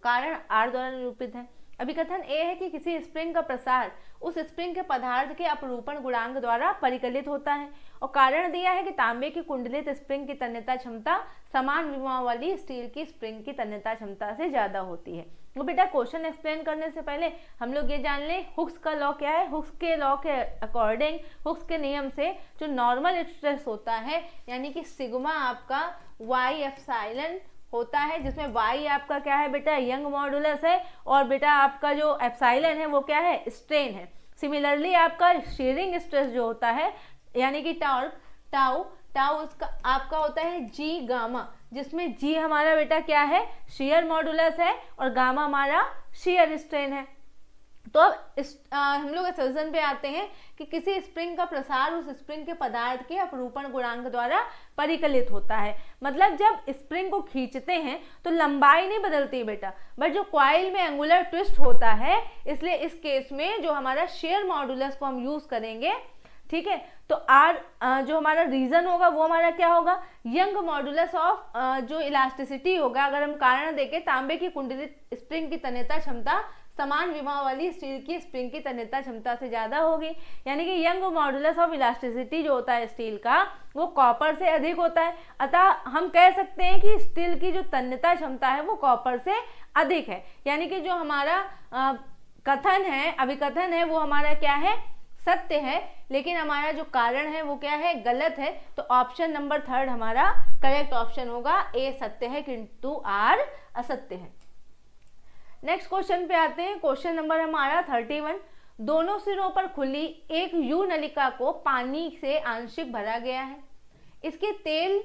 कारण R द्वारा निरूपित है। अभिकथन A है कि किसी स्प्रिंग का प्रसार उस स्प्रिंग के पदार्थ के अपरूपण गुणांक द्वारा परिकलित होता है, और कारण दिया है कि तांबे की कुंडलित स्प्रिंग की तन्यता क्षमता समान विभवाओं वाली स्टील की स्प्रिंग की तन्यता क्षमता से ज्यादा होती है। तो बेटा क्वेश्चन एक्सप्लेन करने से पहले हम लोग ये जान लें हुक्स का लॉ क्या है। हुक्स के लॉ के अकॉर्डिंग, हुक्स के नियम से जो नॉर्मल स्ट्रेस होता है, यानी कि सिग्मा आपका y एप्सिलॉन होता है, जिसमें y आपका क्या है बेटा, यंग मॉडुलस है, और बेटा आपका जो एप्सिलॉन है वो क्या है, स्ट्रेन है। सिमिलरली आपका शीयरिंग स्ट्रेस जो होता है, यानी कि टाउ उसका आपका होता है g गामा, जिसमें g हमारा बेटा क्या है, शीयर मॉडुलस है, और गामा हमारा शीयर स्ट्रेन है। तो अब हम लोग असर्जन पे आते हैं कि किसी स्प्रिंग का प्रसार उस स्प्रिंग के पदार्थ के अपरूपण गुणांक द्वारा परिकलित होता है। मतलब जब स्प्रिंग को खींचते हैं तो लंबाई नहीं बदलती बेटा, बट जो कॉइल में एंगुलर ट्विस्ट होता है, इसलिए इस केस में जो हमारा शेयर मॉडुलस को हम यूज करेंगे ठीक है। तो आर जो हमारा रीजन होगा वो हमारा क्या होगा, यंग मॉडुलस ऑफ जो इलास्टिसिटी होगा, अगर हम कारण देखें तांबे की कुंडलित स्प्रिंग की तन्यता क्षमता समान विभव वाली स्टील की स्प्रिंग की तन्यता क्षमता से ज्यादा होगी, यानी कि यंग मॉडुलस ऑफ इलास्टिसिटी जो होता है स्टील का वो कॉपर से अधिक होता है। अतः हम कह सकते हैं कि स्टील की जो तन्यता क्षमता है वो कॉपर से अधिक है, यानी कि जो हमारा कथन है, अभिकथन है, वो हमारा क्या है, सत्य है, लेकिन हमारा जो कारण है वो क्या है, गलत है। तो ऑप्शन नंबर 3 हमारा करेक्ट ऑप्शन होगा, ए सत्य है किंतु आर असत्य है। नेक्स्ट क्वेश्चन पे आते हैं। क्वेश्चन नंबर हमारा 31। दोनों सिरों पर खुली एक यू नलिका को पानी से आंशिक भरा गया है। इसके तेल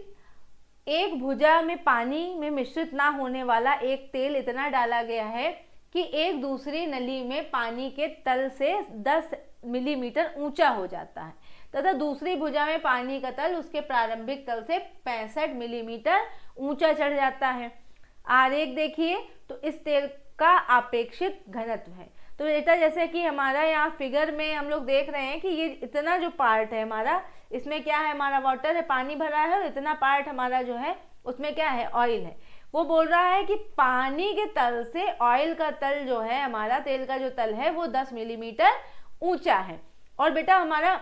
एक भुजा में पानी में मिश्रित ना होने वाला एक तेल इतना डाला गया है कि एक दूसरी नली में पानी के तल से 10 मिलीमीटर ऊंचा हो जाता है तथा दूसरी भुजा में पानी का तल उसके प्रारंभिक तल से 65 मिलीमीटर ऊंचा चढ़ जाता है। आरेख देखिए, तो इस तेल का अपेक्षित घनत्व है। तो बेटा जैसे कि हमारा यहाँ फिगर में हम लोग देख रहे हैं कि ये इतना जो पार्ट है हमारा, इसमें क्या है, हमारा वाटर है, पानी भरा है, और इतना पार्ट हमारा जो है उसमें क्या है, ऑयल है। वो बोल रहा है कि पानी के तल से ऑयल का तल जो है, हमारा तेल का जो तल है वो 10 मिलीमीटर ऊंचा है। और बेटा हमारा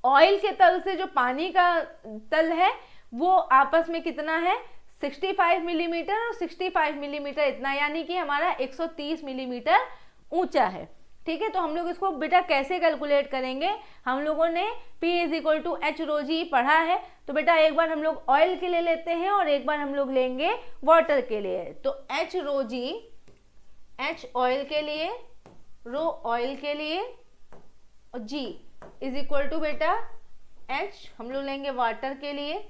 ऑयल के तल से जो पानी का तल है वो आपस में कितना है, 65 मिलीमीटर और 65 मिलीमीटर इतना, यानी कि हमारा 130 मिलीमीटर ऊंचा है। ठीक है, तो हम लोग इसको बेटा कैसे कैलकुलेट करेंगे, हम लोगों ने P = H ρg पढ़ा है। तो बेटा एक बार हम लोग ऑयल के लिए लेते हैं और एक बार हम लोग लेंगे वाटर के लिए। तो H ρg, H ऑयल के लिए, रो ऑयल के लिए, और G = बेटा H हम लोग लेंगे वाटर के लिए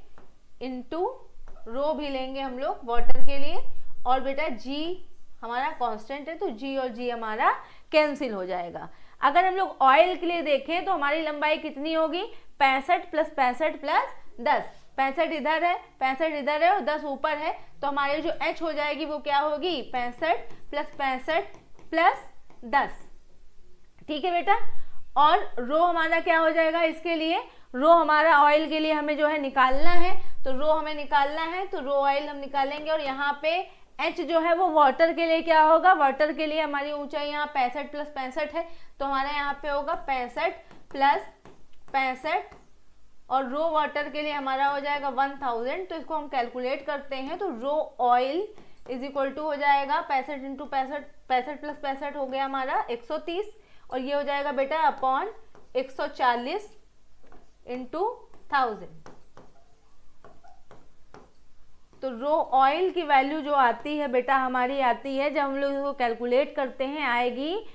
इंटू रो भी लेंगे हम लोग वाटर के लिए, और बेटा G हमारा कांस्टेंट है तो G और G हमारा कैंसिल हो जाएगा। अगर हम लोग ऑयल के लिए देखें तो हमारी लंबाई कितनी होगी, 65 + 65 + 10, 65 इधर है, 65 इधर है और 10 ऊपर है, तो हमारी जो H हो जाएगी वो क्या होगी, 65 + 65 + 10। ठीक है बेटा, और रो हमारा क्या हो जाएगा, इसके लिए रो हमारा ऑयल के लिए हमें जो है निकालना है, तो रो हमें निकालना है, तो रो ऑयल हम निकालेंगे, और यहाँ पे H जो है वो वाटर के लिए क्या होगा, वाटर के लिए हमारी ऊंचाई यहाँ 65 + 65 है, तो हमारा यहाँ पे होगा 65 + 65, और रो वाटर के लिए हमारा हो जाएगा 1000। तो इसको हम कैलकुलेट करते हैं, तो रो ऑयल = हो जाएगा 65 × 65, 65 + 65 हो गया हमारा 130, और ये हो जाएगा बेटा अपॉन 140 × 1000। तो रो ऑयल की वैल्यू जो आती है बेटा हमारी आती है, जब हम लोग इसको कैलकुलेट करते हैं, आएगी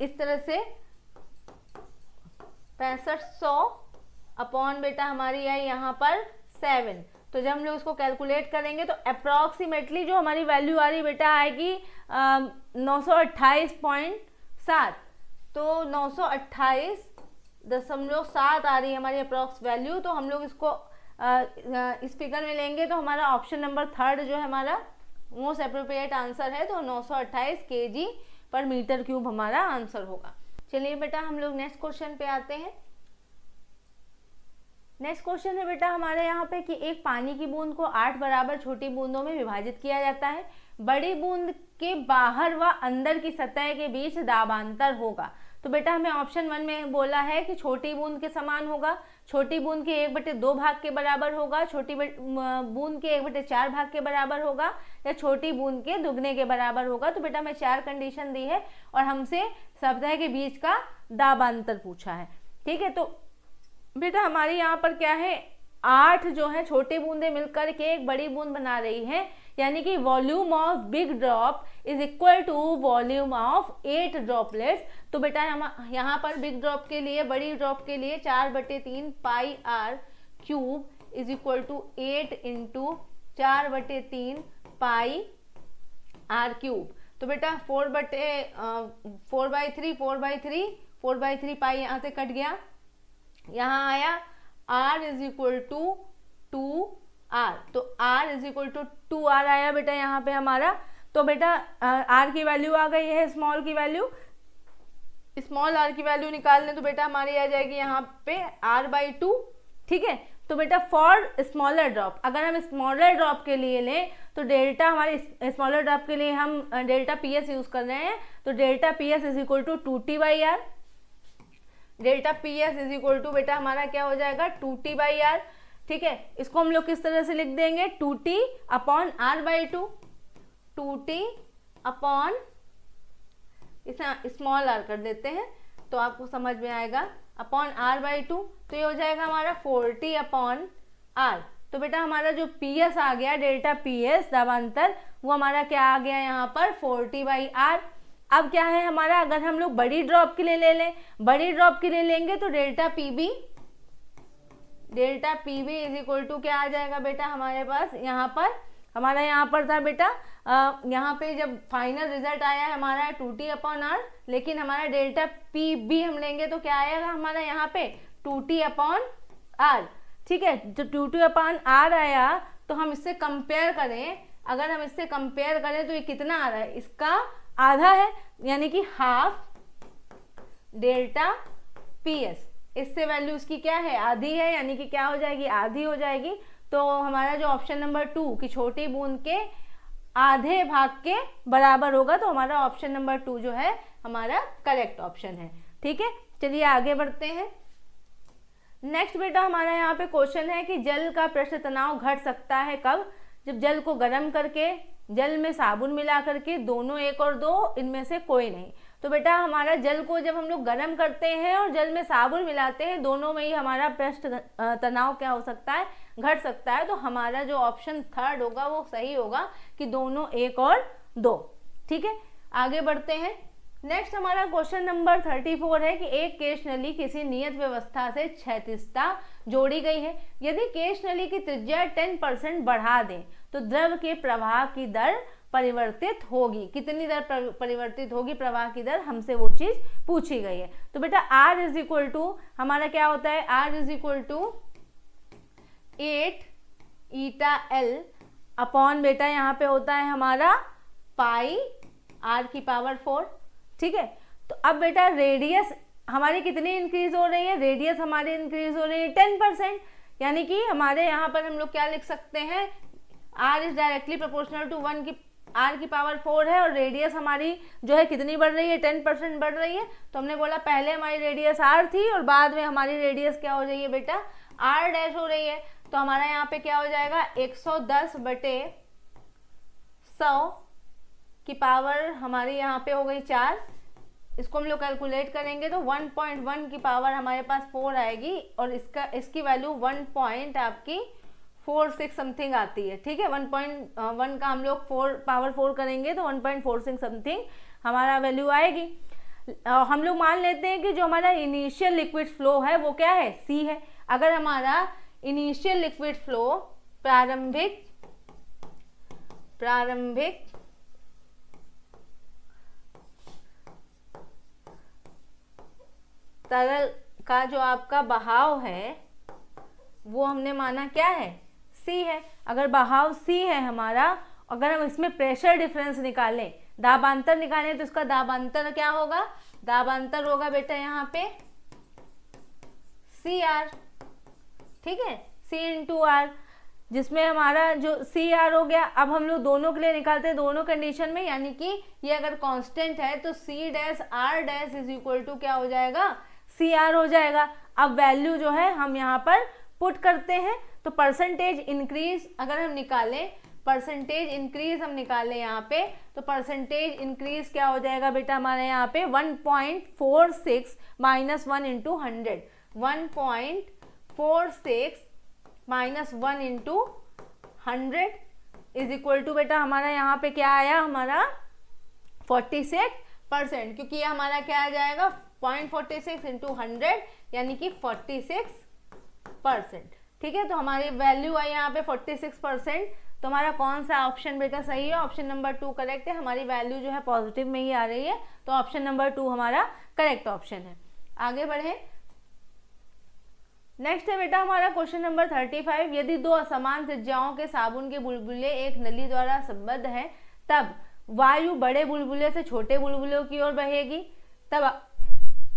इस तरह से 6500 अपॉन बेटा हमारी आई यहाँ पर 7। तो जब हम लोग इसको कैलकुलेट करेंगे तो अप्रॉक्सीमेटली जो हमारी वैल्यू आ रही बेटा आएगी 928.7। तो 928.7 आ रही है हमारी अप्रॉक्स वैल्यू। तो हम लोग इसको इस फिगर में लेंगे तो हमारा ऑप्शन नंबर 3 जो है हमारा मोस्ट अप्रोप्रिएट आंसर है, तो 928 kg/m³ हमारा आंसर होगा। चलिए बेटा हम लोग नेक्स्ट क्वेश्चन पे आते हैं। नेक्स्ट क्वेश्चन है बेटा हमारे यहाँ पे कि एक पानी की बूंद को 8 बराबर छोटी बूंदों में विभाजित किया जाता है। बड़ी बूंद के बाहर व अंदर की सतह के बीच दाबांतर होगा। तो बेटा हमें ऑप्शन 1 में बोला है कि छोटी बूंद के समान होगा, छोटी बूंद के 1/2 भाग के बराबर होगा, छोटी बूंद के 1/4 भाग के बराबर होगा, या छोटी बूंद के दुगने के बराबर होगा। तो बेटा हमें 4 कंडीशन दी है और हमसे सतह के बीच का दाबांतर पूछा है। ठीक है, तो बेटा हमारी यहाँ पर क्या है, 8 जो है छोटी बूंदें मिलकर के एक बड़ी बूंद बना रही है, यानी कि volume of big drop = volume of 8 droplets. तो बेटा यहाँ पर बिग ड्रॉप के लिए, बड़ी ड्रॉप के लिए 4/3 πr³ = 8 × 4/3 πr³। तो बेटा 4/3 पाई यहाँ से कट गया, यहाँ आया r = 2r, तो r = 2r आया बेटा यहाँ पे हमारा। तो बेटा r की वैल्यू आ गई है, स्मॉल की वैल्यू स्मॉल आर की वैल्यू निकाल लें तो बेटा हमारी आ जाएगी यहाँ पे r/2, ठीक है। तो बेटा फॉर स्मॉलर ड्रॉप, अगर हम स्मॉलर ड्रॉप के लिए लें तो डेल्टा हमारे स्मॉलर ड्रॉप के लिए हम डेल्टा PS यूज कर रहे हैं, तो delta PS is equal to 2T/r। Delta PS is equal to बेटा हमारा क्या हो जाएगा 2T/r, ठीक है। इसको हम लोग किस तरह से लिख देंगे 2T/r/2, 2T upon small r कर देते हैं तो आपको समझ में आएगा, अपॉन r/2, तो ये हो जाएगा हमारा 4T/r। तो बेटा हमारा जो PS आ गया, डेल्टा PS दाबांतर, वो हमारा क्या आ गया यहाँ पर 4T/r। अब क्या है हमारा, अगर हम लोग बड़ी ड्रॉप के लिए ले लें, बड़ी ड्रॉप के लिए लेंगे तो delta PB is equal to क्या आ जाएगा बेटा हमारे पास, यहाँ पर था बेटा यहाँ पे जब फाइनल रिजल्ट आया है हमारा 2T/r, लेकिन हमारा डेल्टा PB हम लेंगे तो क्या आएगा हमारा यहाँ पे 2T/r, ठीक है। जो 2T/r आया तो हम इससे कंपेयर करें, अगर हम इससे कंपेयर करें तो ये कितना आ रहा है, इसका आधा है, यानी कि हाफ डेल्टा PS। इससे वैल्यू इसकी क्या है, आधी है, यानी कि क्या हो जाएगी, आधी हो जाएगी। तो हमारा जो ऑप्शन नंबर 2 की छोटी बूंद के आधे भाग के बराबर होगा, तो हमारा ऑप्शन नंबर 2 जो है हमारा करेक्ट ऑप्शन है, ठीक है। चलिए आगे बढ़ते हैं। नेक्स्ट बेटा हमारा यहाँ पे क्वेश्चन है कि जल का पृष्ठ तनाव घट सकता है कब, जब जल को गर्म करके जल में साबुन मिला करके दोनों 1 और 2 इनमें से कोई नहीं। तो बेटा हमारा जल को जब हम लोग गर्म करते हैं और जल में साबुन मिलाते हैं, दोनों में ही हमारा पृष्ठ तनाव क्या हो सकता है, घट सकता है। तो हमारा जो ऑप्शन 3 होगा वो सही होगा कि दोनों 1 और 2, ठीक है। आगे बढ़ते हैं। नेक्स्ट हमारा क्वेश्चन नंबर 34 है कि एक केश नली किसी नियत व्यवस्था से क्षैतिजता जोड़ी गई है, यदि केश नली की त्रिज्या 10% बढ़ा दें तो द्रव के प्रवाह की दर परिवर्तित होगी। कितनी दर परिवर्तित होगी प्रवाह की दर, हमसे वो चीज पूछी गई है। तो बेटा R इज इक्वल टू हमारा क्या होता है, R is equal to 8 eta L upon बेटा यहाँ पे होता है हमारा पाई r⁴, ठीक है। तो अब बेटा रेडियस हमारी कितनी इंक्रीज हो रही है, रेडियस हमारी इंक्रीज हो रही है 10%, यानी कि हमारे यहाँ पर हम लोग क्या लिख सकते हैं, r is directly proportional to 1 की r⁴ है, और रेडियस हमारी जो है कितनी बढ़ रही है, 10% बढ़ रही है। तो हमने बोला पहले हमारी रेडियस r थी और बाद में हमारी रेडियस क्या हो रही है बेटा, r' हो रही है। तो हमारा यहाँ पे क्या हो जाएगा 110/100 की पावर हमारी यहाँ पे हो गई 4। इसको हम लोग कैलकुलेट करेंगे तो 1.1 की पावर हमारे पास 4 आएगी, और इसकी वैल्यू 1.46 समथिंग आती है, ठीक है। 1.1 का हम लोग पावर 4 करेंगे तो 1.46 समथिंग हमारा वैल्यू आएगी। हम लोग मान लेते हैं कि जो हमारा इनिशियल लिक्विड फ्लो है वो क्या है, C है। अगर हमारा इनिशियल लिक्विड फ्लो प्रारंभिक तरल का जो आपका बहाव है वो हमने माना क्या है, C है। अगर बहाव C है हमारा, अगर हम इसमें प्रेशर डिफरेंस निकालें, दाबांतर निकालें, तो इसका दाबांतर क्या होगा, दाबांतर होगा बेटा यहाँ पे CR, ठीक है, C इंटू R, जिसमें हमारा जो CR हो गया। अब हम लोग दोनों के लिए निकालते हैं दोनों कंडीशन में, यानी कि ये अगर कांस्टेंट है तो C'(R' इज इक्वल टू क्या हो जाएगा, CR हो जाएगा। अब वैल्यू जो है हम यहाँ पर पुट करते हैं, तो परसेंटेज इंक्रीज अगर हम निकालें, परसेंटेज इंक्रीज हम निकालें यहाँ पे, तो परसेंटेज इंक्रीज क्या हो जाएगा बेटा हमारे यहाँ पे 1.46 minus 1 into 100, 1.46 minus 1 into 100 is equal to बेटा हमारा यहाँ पे क्या आया, हमारा 46%, क्योंकि ये हमारा क्या आ जाएगा 0.46 इंटू 100 यानी कि 46%, ठीक है। तो हमारी वैल्यू आई यहाँ पे 46%। तो हमारा कौन सा ऑप्शन बेटा सही है, ऑप्शन नंबर 2 करेक्ट है। हमारी वैल्यू जो है पॉजिटिव में ही आ रही है, तो ऑप्शन नंबर 2 हमारा करेक्ट ऑप्शन है। आगे बढ़े। नेक्स्ट है बेटा हमारा क्वेश्चन नंबर 35, यदि दो असमान त्रिज्याओं के साबुन के बुलबुले एक नली द्वारा संबद्ध हैं, तब वायु बड़े बुलबुले से छोटे बुलबुलों की ओर बहेगी, तब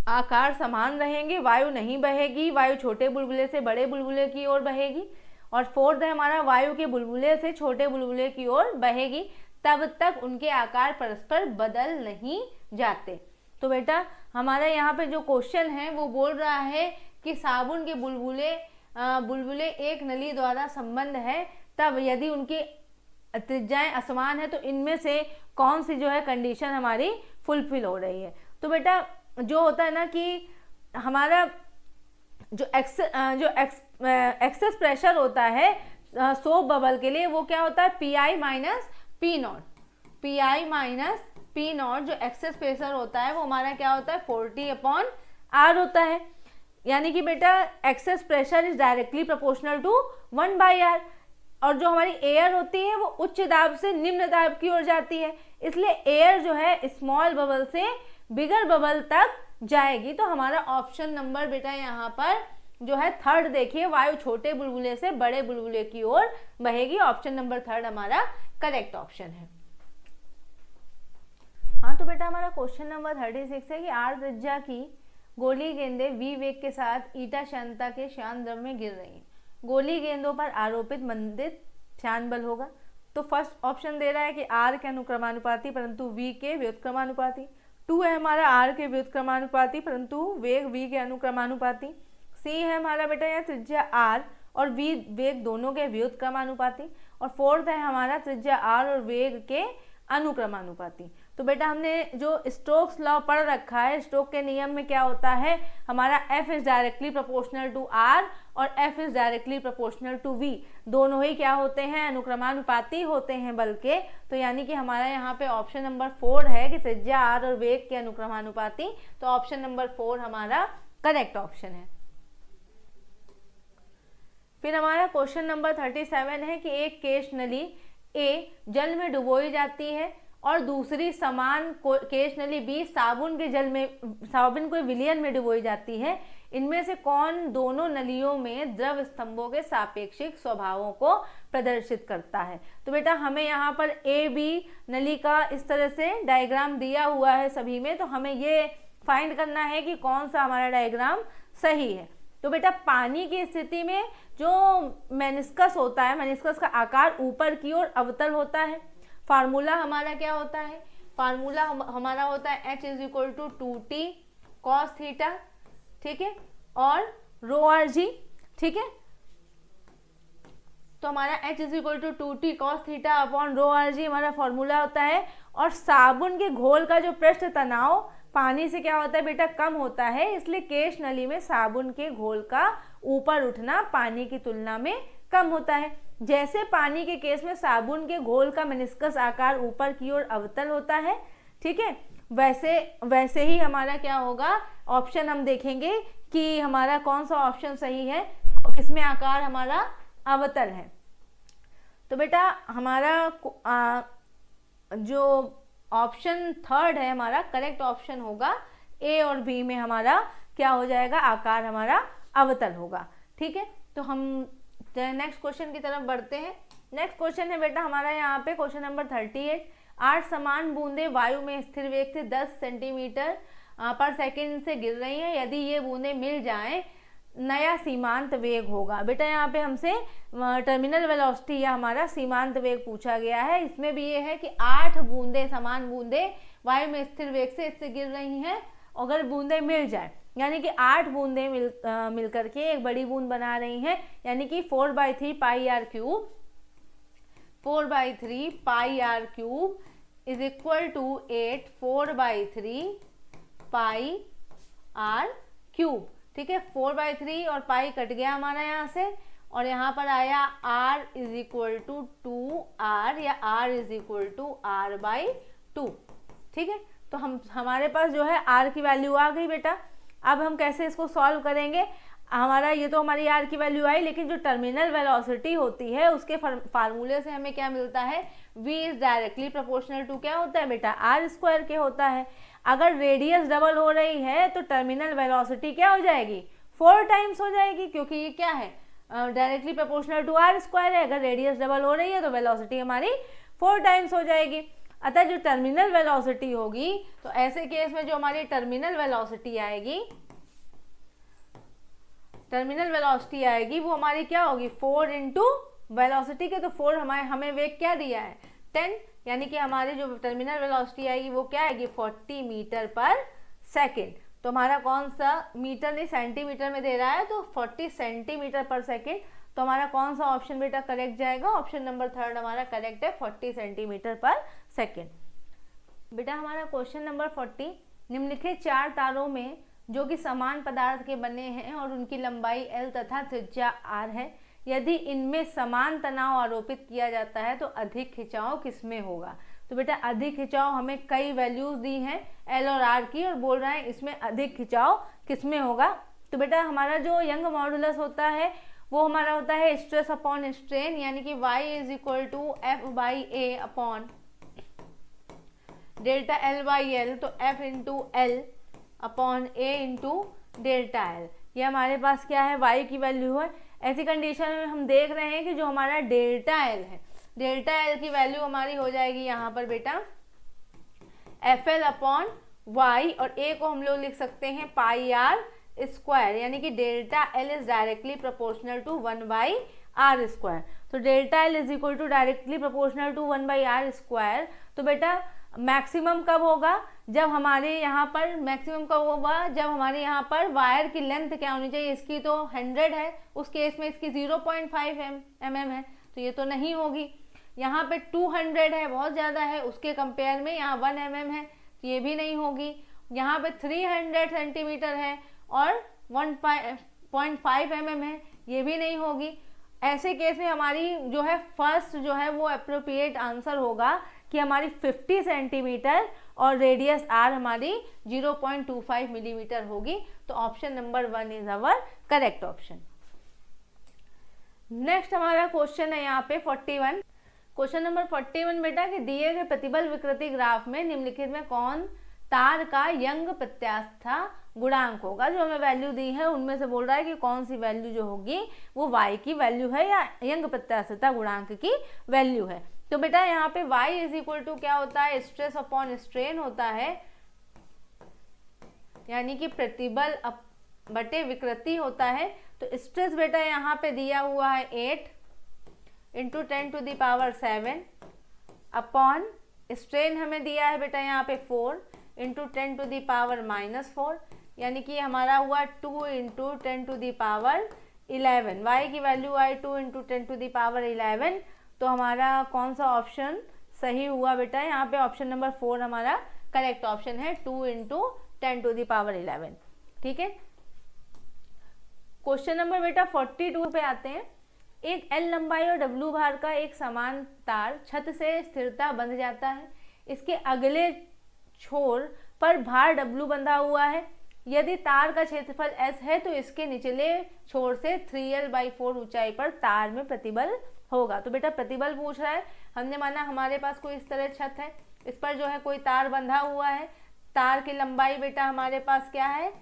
आकार समान रहेंगे, वायु नहीं बहेगी, वायु छोटे बुलबुले से बड़े बुलबुले की ओर बहेगी। और फोर्थ है हमारा, वायु के बुलबुले से छोटे बुलबुले की ओर बहेगी, तब तक उनके आकार परस्पर बदल नहीं जाते। तो बेटा हमारा यहाँ पे जो क्वेश्चन है वो बोल रहा है कि साबुन के बुलबुले एक नली द्वारा संबंध है, तब यदि उनकी त्रिज्याएं असमान है तो इनमें से कौन सी जो है कंडीशन हमारी फुलफिल हो रही है। तो बेटा जो होता है ना कि हमारा जो एक्सेस प्रेशर होता है सोप बबल के लिए, वो क्या होता है, पी माइनस पी नॉट। जो एक्सेस प्रेशर होता है वो हमारा क्या होता है, 40/R होता है। यानी कि बेटा excess pressure is directly proportional to 1/R। और जो हमारी एयर होती है वो उच्च दाब से निम्न दाब की ओर जाती है, इसलिए एयर जो है स्मॉल बबल से बिगर बबल तक जाएगी। तो हमारा ऑप्शन नंबर बेटा यहाँ पर जो है थर्ड देखिए, वायु छोटे बुलबुले से बड़े बुलबुले की ओर बहेगी। ऑप्शन नंबर थर्ड हमारा करेक्ट ऑप्शन है। हाँ तो बेटा हमारा क्वेश्चन नंबर 36 है कि आर त्रिज्या की गोली गेंदें v वेग के साथ ईटा श्यानता के श्यान द्रव में गिर रही हैं। गोली गेंदों पर आरोपित मंदित श्यान बल होगा। तो फर्स्ट ऑप्शन दे रहा है कि r के अनुक्रमानुपाती परंतु v के व्युत्क्रमानुपाती। 2 है हमारा r के व्युत्क्रमानुपाती परंतु वेग v के अनुक्रमानुपाती। c है हमारा बेटा यहाँ त्रिज्या r और v वेग दोनों के व्युत्क्रमानुपाती। और फोर्थ है हमारा त्रिज्या r और वेग के अनुक्रमानुपाती। तो बेटा हमने जो स्टोक्स लॉ पढ़ रखा है, स्टोक के नियम में क्या होता है, हमारा f is directly proportional to r और f is directly proportional to v, दोनों ही क्या होते हैं, अनुक्रमानुपाती होते हैं बल के। तो यानी कि हमारा यहाँ पे ऑप्शन नंबर 4 है कि त्रिज्या r और वेग के अनुक्रमानुपाती। तो ऑप्शन नंबर 4 हमारा करेक्ट ऑप्शन है। फिर हमारा क्वेश्चन नंबर 37 है कि एक केश नली A जल में डुबोई जाती है और दूसरी समान केश नली B साबुन के विलयन में डुबोई जाती है। इनमें से कौन दोनों नलियों में द्रव स्तंभों के सापेक्षिक स्वभावों को प्रदर्शित करता है। तो बेटा हमें यहाँ पर A B नली का इस तरह से डायग्राम दिया हुआ है सभी में, तो हमें ये फाइंड करना है कि कौन सा हमारा डायग्राम सही है। तो बेटा पानी की स्थिति में जो मेनिस्कस होता है, मेनिस्कस का आकार ऊपर की ओर अवतल होता है। फार्मूला हमारा क्या होता है, फार्मूला हमारा होता है h is equal to 2t cos theta, ठीक है, और रो आर जी, ठीक है। तो हमारा h is equal to 2t cos theta upon rho R G हमारा फॉर्मूला होता है। और साबुन के घोल का जो पृष्ठ तनाव पानी से क्या होता है बेटा, कम होता है, इसलिए केश नली में साबुन के घोल का ऊपर उठना पानी की तुलना में कम होता है। जैसे पानी के केस में साबुन के घोल का मेनिस्कस आकार ऊपर की ओर अवतल होता है, ठीक है, वैसे ही हमारा क्या होगा, ऑप्शन हम देखेंगे कि हमारा कौन सा ऑप्शन सही है, किसमें आकार हमारा अवतल है। तो बेटा हमारा जो ऑप्शन थर्ड है हमारा करेक्ट ऑप्शन होगा। ए और बी में हमारा क्या हो जाएगा, आकार हमारा अवतल होगा, ठीक है। तो हम नेक्स्ट क्वेश्चन की तरफ बढ़ते हैं। नेक्स्ट क्वेश्चन है बेटा हमारा यहाँ पे क्वेश्चन नंबर 38। 8 समान बूंदें वायु में स्थिर वेग से 10 सेंटीमीटर पर सेकंड से गिर रही हैं। यदि ये बूंदें मिल जाएं नया सीमांत वेग होगा। बेटा यहाँ पे हमसे टर्मिनल वेलोसिटी या हमारा सीमांत वेग पूछा गया है। इसमें भी ये है कि 8 बूंदें समान बूंदें वायु में स्थिर वेग से इससे गिर रही हैं। अगर बूंदें मिल जाए यानी कि 8 बूंदें मिल करके एक बड़ी बूंद बना रही हैं, यानी कि 4/3 pi R cube, 4/3 pi R cube is equal to 8 4/3 pi R cube, ठीक है। 4/3 और पाई कट गया हमारा यहाँ से, और यहाँ पर आया r is equal to 2r या r is equal to r/2, ठीक है। तो हमारे पास जो है r की वैल्यू आ गई बेटा। अब हम कैसे इसको सॉल्व करेंगे, हमारा ये तो हमारी r की वैल्यू आई, लेकिन जो टर्मिनल वेलोसिटी होती है उसके फार्मूले से हमें क्या मिलता है, v is directly proportional to क्या होता है बेटा, r² के होता है। अगर रेडियस डबल हो रही है तो टर्मिनल वेलोसिटी क्या हो जाएगी, 4 टाइम्स हो जाएगी, क्योंकि ये क्या है, डायरेक्टली प्रोपोर्शनल टू r² है। अगर रेडियस डबल हो रही है तो वेलोसिटी हमारी 4 टाइम्स हो जाएगी। अतः जो टर्मिनल वेलोसिटी होगी, तो ऐसे केस में जो हमारी टर्मिनल वेलोसिटी आएगी, वो हमारी क्या होगी, 4 इंटू वेलोसिटी के, तो 4 हमें वेग क्या दिया है, 10, यानी कि हमारी जो टर्मिनल वेलोसिटी आएगी वो क्या आएगी, 40 मीटर पर सेकेंड। तो हमारा कौन सा, मीटर नहीं सेंटीमीटर में दे रहा है, तो 40 सेंटीमीटर पर सेकेंड। तो हमारा कौन सा ऑप्शन बेटा करेक्ट जाएगा, ऑप्शन नंबर 3 हमारा करेक्ट है, 40 सेंटीमीटर पर सेकेंड। बेटा हमारा क्वेश्चन नंबर 40, निम्नलिखित 4 तारों में जो कि समान पदार्थ के बने हैं और उनकी लंबाई L तथा त्रिज्या R है, यदि इनमें समान तनाव आरोपित किया जाता है तो अधिक खिंचाव किसमें होगा। तो बेटा अधिक खिंचाव हमें कई वैल्यूज दी हैं L और R की, और बोल रहे हैं इसमें अधिक खिंचाव किसमें होगा। तो बेटा हमारा जो यंग मॉडुलस होता है वो हमारा होता है स्ट्रेस अपॉन स्ट्रेन, यानी कि y is equal to F/A upon delta L/L, तो F into L upon A into delta L। ये हमारे पास क्या है, y की वैल्यू है। ऐसी कंडीशन में हम देख रहे हैं कि जो हमारा डेल्टा L है, डेल्टा L की वैल्यू हमारी हो जाएगी यहाँ पर बेटा FL अपॉन y, और A को हम लोग लिख सकते हैं पाई R स्क्वायर, यानी कि delta L is directly proportional to 1/r square. तो delta L is equal to directly proportional to 1/r square. तो बेटा मैक्सिमम कब होगा, जब हमारे यहाँ पर, मैक्सिमम कब होगा जब हमारे यहाँ पर वायर की लेंथ क्या होनी चाहिए, इसकी तो 100 है, उस केस में इसकी 0.5 mm है, तो ये तो नहीं होगी। यहाँ पे 200 है, बहुत ज़्यादा है, उसके कंपेयर में यहाँ 1 mm है, तो ये भी नहीं होगी। यहाँ पे 300 सेंटीमीटर है और 1.5 mm है, ये भी नहीं होगी। ऐसे केस में हमारी जो है फर्स्ट जो है वो अप्रोप्रिएट आंसर होगा कि हमारी 50 सेंटीमीटर और रेडियस R हमारी 0.25 मिलीमीटर होगी। तो option number 1 is our correct option. Next हमारा क्वेश्चन है यहाँ पे 41। क्वेश्चन नंबर 41 बेटा कि दिए गए प्रतिबल विकृति ग्राफ में निम्नलिखित में कौन तार का यंग प्रत्यास्था गुणांक होगा। जो हमें वैल्यू दी है उनमें से बोल रहा है कि कौन सी वैल्यू जो होगी वो y की वैल्यू है या यंग प्रत्यास्थता गुणांक की वैल्यू है। तो बेटा यहाँ पे y इज इक्वल टू क्या होता है, स्ट्रेस अपॉन स्ट्रेन होता है, यानी कि प्रतिबल बटे विकृति होता है। तो स्ट्रेस बेटा यहाँ पे दिया हुआ है 8 इंटू 10⁻7 अपॉन स्ट्रेन हमें दिया है बेटा यहाँ पे 4 इंटू 10⁻⁻4, यानी कि हमारा हुआ 2 इंटू 10⁻11। y की वैल्यू आई 2 इंटू 10⁻11। तो हमारा कौन सा ऑप्शन सही हुआ बेटा, यहाँ पे ऑप्शन नंबर 4 हमारा करेक्ट ऑप्शन है, 2 इंटू 10⁻11। ठीक है। क्वेश्चन नंबर बेटा 42 पे आते हैं। एक L लंबाई और W भार का एक समान तार छत से स्थिरता बंध जाता है। इसके अगले छोर पर भार W बंधा हुआ है। यदि तार का क्षेत्रफल S है तो इसके निचले छोर से 3L/4 ऊंचाई पर तार में प्रतिबल होगा। तो बेटा प्रतिबल पूछ रहा है, हमने माना हमारे पास कोई इस तरह छत है, इस पर जो है कोई तार बंधा हुआ है। तार की लंबाई बेटा हमारे पास क्या है,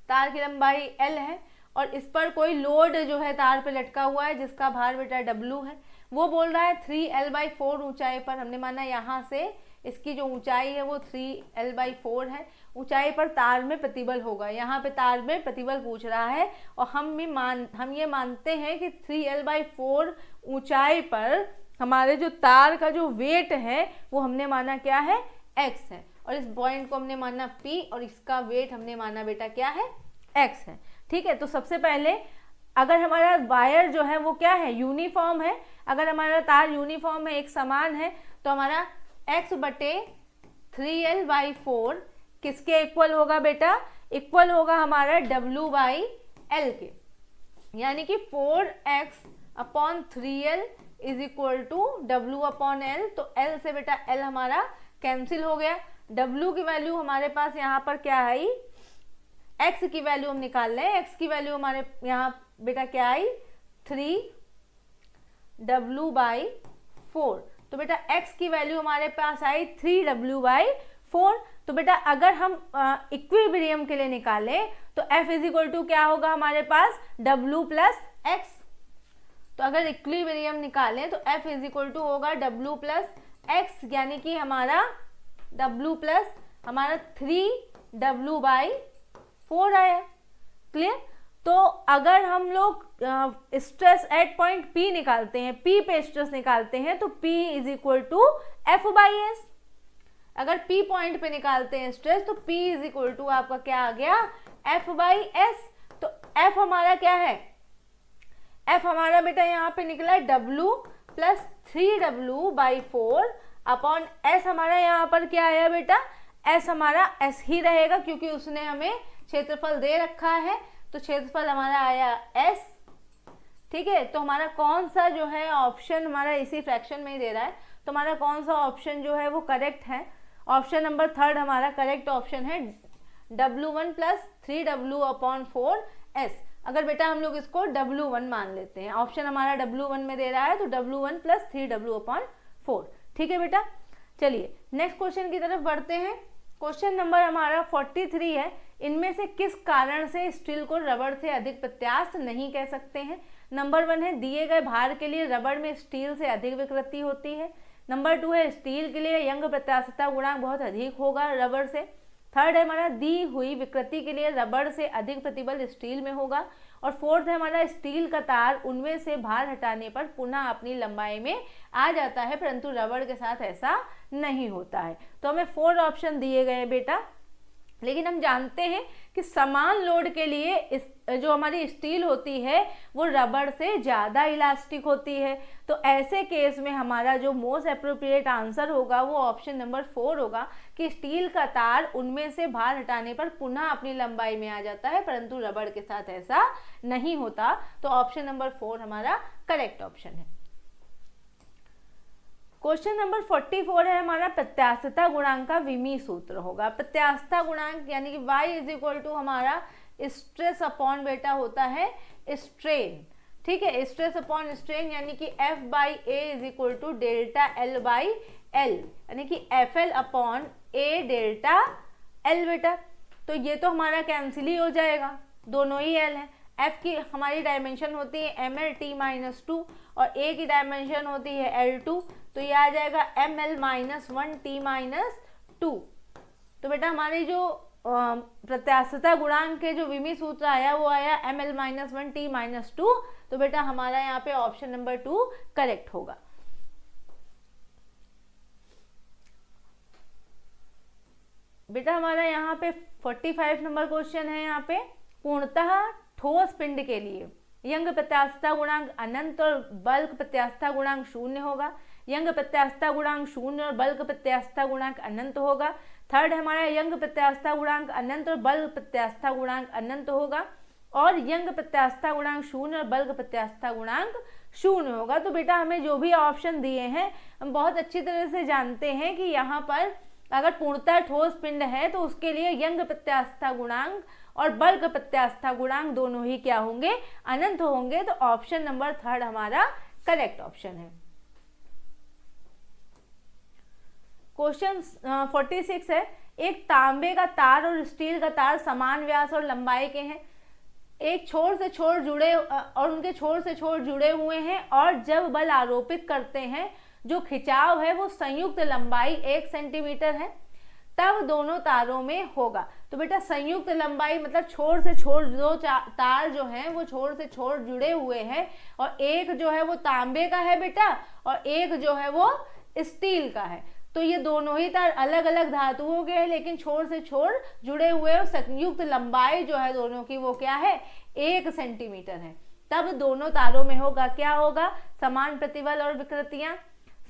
तार की लंबाई L है, और इस पर कोई लोड जो है तार पे लटका हुआ है जिसका भार बेटा W है। वो बोल रहा है 3L/4 ऊंचाई पर, हमने माना यहाँ से इसकी जो ऊंचाई है वो 3L/4 है, ऊंचाई पर तार में प्रतिबल होगा। यहाँ पे तार में प्रतिबल पूछ रहा है, और हम ये मानते हैं कि 3L/4 ऊंचाई पर हमारे जो तार का जो वेट है वो हमने माना क्या है, x है, और इस पॉइंट को हमने माना P, और इसका वेट हमने माना बेटा क्या है, x है। ठीक है। तो सबसे पहले अगर हमारा वायर जो है वो क्या है, यूनिफॉर्म है, अगर हमारा तार यूनिफॉर्म है, एक समान है, तो हमारा x बटे 3L/4 किसके इक्वल होगा बेटा, इक्वल होगा हमारा W/L के, यानी कि 4x upon 3L is equal to W/L। तो L से बेटा L हमारा कैंसिल हो गया। W की वैल्यू हमारे पास यहाँ पर क्या आई, x की वैल्यू हम निकाल लें, x की वैल्यू हमारे यहाँ बेटा क्या आई, 3W/4। तो बेटा x की वैल्यू हमारे पास आई 3W/4। तो बेटा अगर हम इक्विलिब्रियम के लिए निकालें तो F इज इक्वल टू क्या होगा हमारे पास, W प्लस x। तो अगर इक्विलिब्रियम निकालें तो F इज इक्वल टू होगा W प्लस x यानी कि हमारा w प्लस हमारा 3w/4 आया। क्लियर। तो अगर हम लोग स्ट्रेस एट पॉइंट P निकालते हैं, P पे स्ट्रेस निकालते हैं, तो P is equal to F/S। अगर P पॉइंट पे निकालते हैं स्ट्रेस तो P इज इक्वल टू आपका क्या आ गया, F/S। तो F हमारा क्या है, F हमारा बेटा यहाँ पे निकला है W plus 3w/4 upon S। हमारा यहाँ पर क्या आया बेटा, S हमारा S ही रहेगा क्योंकि उसने हमें क्षेत्रफल दे रखा है, तो क्षेत्रफल हमारा आया S। ठीक है, तो हमारा कौन सा जो है ऑप्शन हमारा इसी फ्रैक्शन में ही दे रहा है, तो हमारा कौन सा ऑप्शन जो है वो करेक्ट है, ऑप्शन नंबर 3 हमारा करेक्ट ऑप्शन है, W1 प्लस 3w/4S। अगर बेटा हम लोग इसको W1 मान लेते हैं, ऑप्शन हमारा W1 में दे रहा है, तो W1 प्लस 3w/4। ठीक है बेटा, चलिए नेक्स्ट क्वेश्चन की तरफ बढ़ते हैं। क्वेश्चन नंबर हमारा 43 है, इनमें से किस कारण से स्टील को रबड़ से अधिक प्रत्यास्थ नहीं कह सकते हैं। नंबर 1 है दिए गए भार के लिए रबड़ में स्टील से अधिक विकृति होती है। नंबर 2 है स्टील के लिए यंग प्रत्यास्थता गुणांक बहुत अधिक होगा रबड़ से। थर्ड है हमारा दी हुई विकृति के लिए रबड़ से अधिक प्रतिबल स्टील में होगा। और फोर्थ है हमारा स्टील का तार उनमें से भार हटाने पर पुनः अपनी लंबाई में आ जाता है, परंतु रबड़ के साथ ऐसा नहीं होता है। तो हमें 4 ऑप्शन दिए गए बेटा, लेकिन हम जानते हैं कि समान लोड के लिए जो हमारी स्टील होती है वो रबड़ से ज़्यादा इलास्टिक होती है। तो ऐसे केस में हमारा जो मोस्ट अप्रोप्रिएट आंसर होगा वो ऑप्शन नंबर 4 होगा कि स्टील का तार उनमें से भार हटाने पर पुनः अपनी लंबाई में आ जाता है, परंतु रबड़ के साथ ऐसा नहीं होता। तो ऑप्शन नंबर 4 हमारा करेक्ट ऑप्शन है। क्वेश्चन नंबर 44 है हमारा प्रत्यास्थता गुणांक का विमी सूत्र होगा। प्रत्यास्थता गुणांक यानी कि y इज इक्वल टू हमारा स्ट्रेस अपॉन बेटा होता है स्ट्रेन। ठीक है, स्ट्रेस अपॉन स्ट्रेन यानी कि F/A is equal to delta L/L यानी कि FL upon A delta L बेटा। तो ये तो हमारा कैंसिल ही हो जाएगा, दोनों ही L है। F की हमारी डायमेंशन होती है ml/t-2 और A की डायमेंशन होती है L2, तो ये आ जाएगा ml-1t-2। तो बेटा हमारी जो प्रत्यास्थता गुणांक के जो विमी सूत्र आया वो आया ml-1t-2। तो बेटा हमारा यहाँ पे ऑप्शन नंबर 2 करेक्ट होगा। बेटा हमारा यहाँ पे 45 नंबर क्वेश्चन है। यहाँ पे पूर्णतः ठोस पिंड के लिए यंग प्रत्यास्थता गुणांक अनंत और बल्क प्रत्यास्थता गुणांक 0 होगा। यंग प्रत्यास्थता गुणांक 0 और बल्क प्रत्यास्थता गुणांक अनंत होगा। थर्ड हमारा यंग प्रत्यास्थता गुणांक अनंत और बल्क प्रत्यास्थता गुणांक अनंत होगा। और यंग प्रत्यास्थता गुणांक 0 और बल्क प्रत्यास्थता गुणांक 0 होगा। तो बेटा हमें जो भी ऑप्शन दिए हैं हम बहुत अच्छी तरह से जानते हैं कि यहाँ पर अगर पूर्णतः ठोस पिंड है तो उसके लिए यंग प्रत्यास्थता गुणांक और बल्क प्रत्यास्थता गुणांक दोनों ही क्या होंगे, अनंत होंगे। तो ऑप्शन नंबर 3 हमारा करेक्ट ऑप्शन है। क्वेश्चन 46 है, एक तांबे का तार और स्टील का तार समान व्यास और लंबाई के हैं, एक छोर से छोर जुड़े और उनके छोर से छोर जुड़े हुए हैं, और जब बल आरोपित करते हैं जो खिंचाव है वो संयुक्त लंबाई 1 सेंटीमीटर है, तब दोनों तारों में होगा। तो बेटा संयुक्त लंबाई मतलब छोर से छोर दो तार जो हैं वो छोर से छोर जुड़े हुए हैं, और एक जो है वो तांबे का है बेटा और एक जो है वो स्टील का है। तो ये दोनों ही तार अलग अलग धातुओं के हैं लेकिन छोर से छोर जुड़े हुए और संयुक्त लंबाई जो है दोनों की वो क्या है, 1 सेंटीमीटर है। तब दोनों तारों में होगा, क्या होगा, समान प्रतिबल और विकृतियां,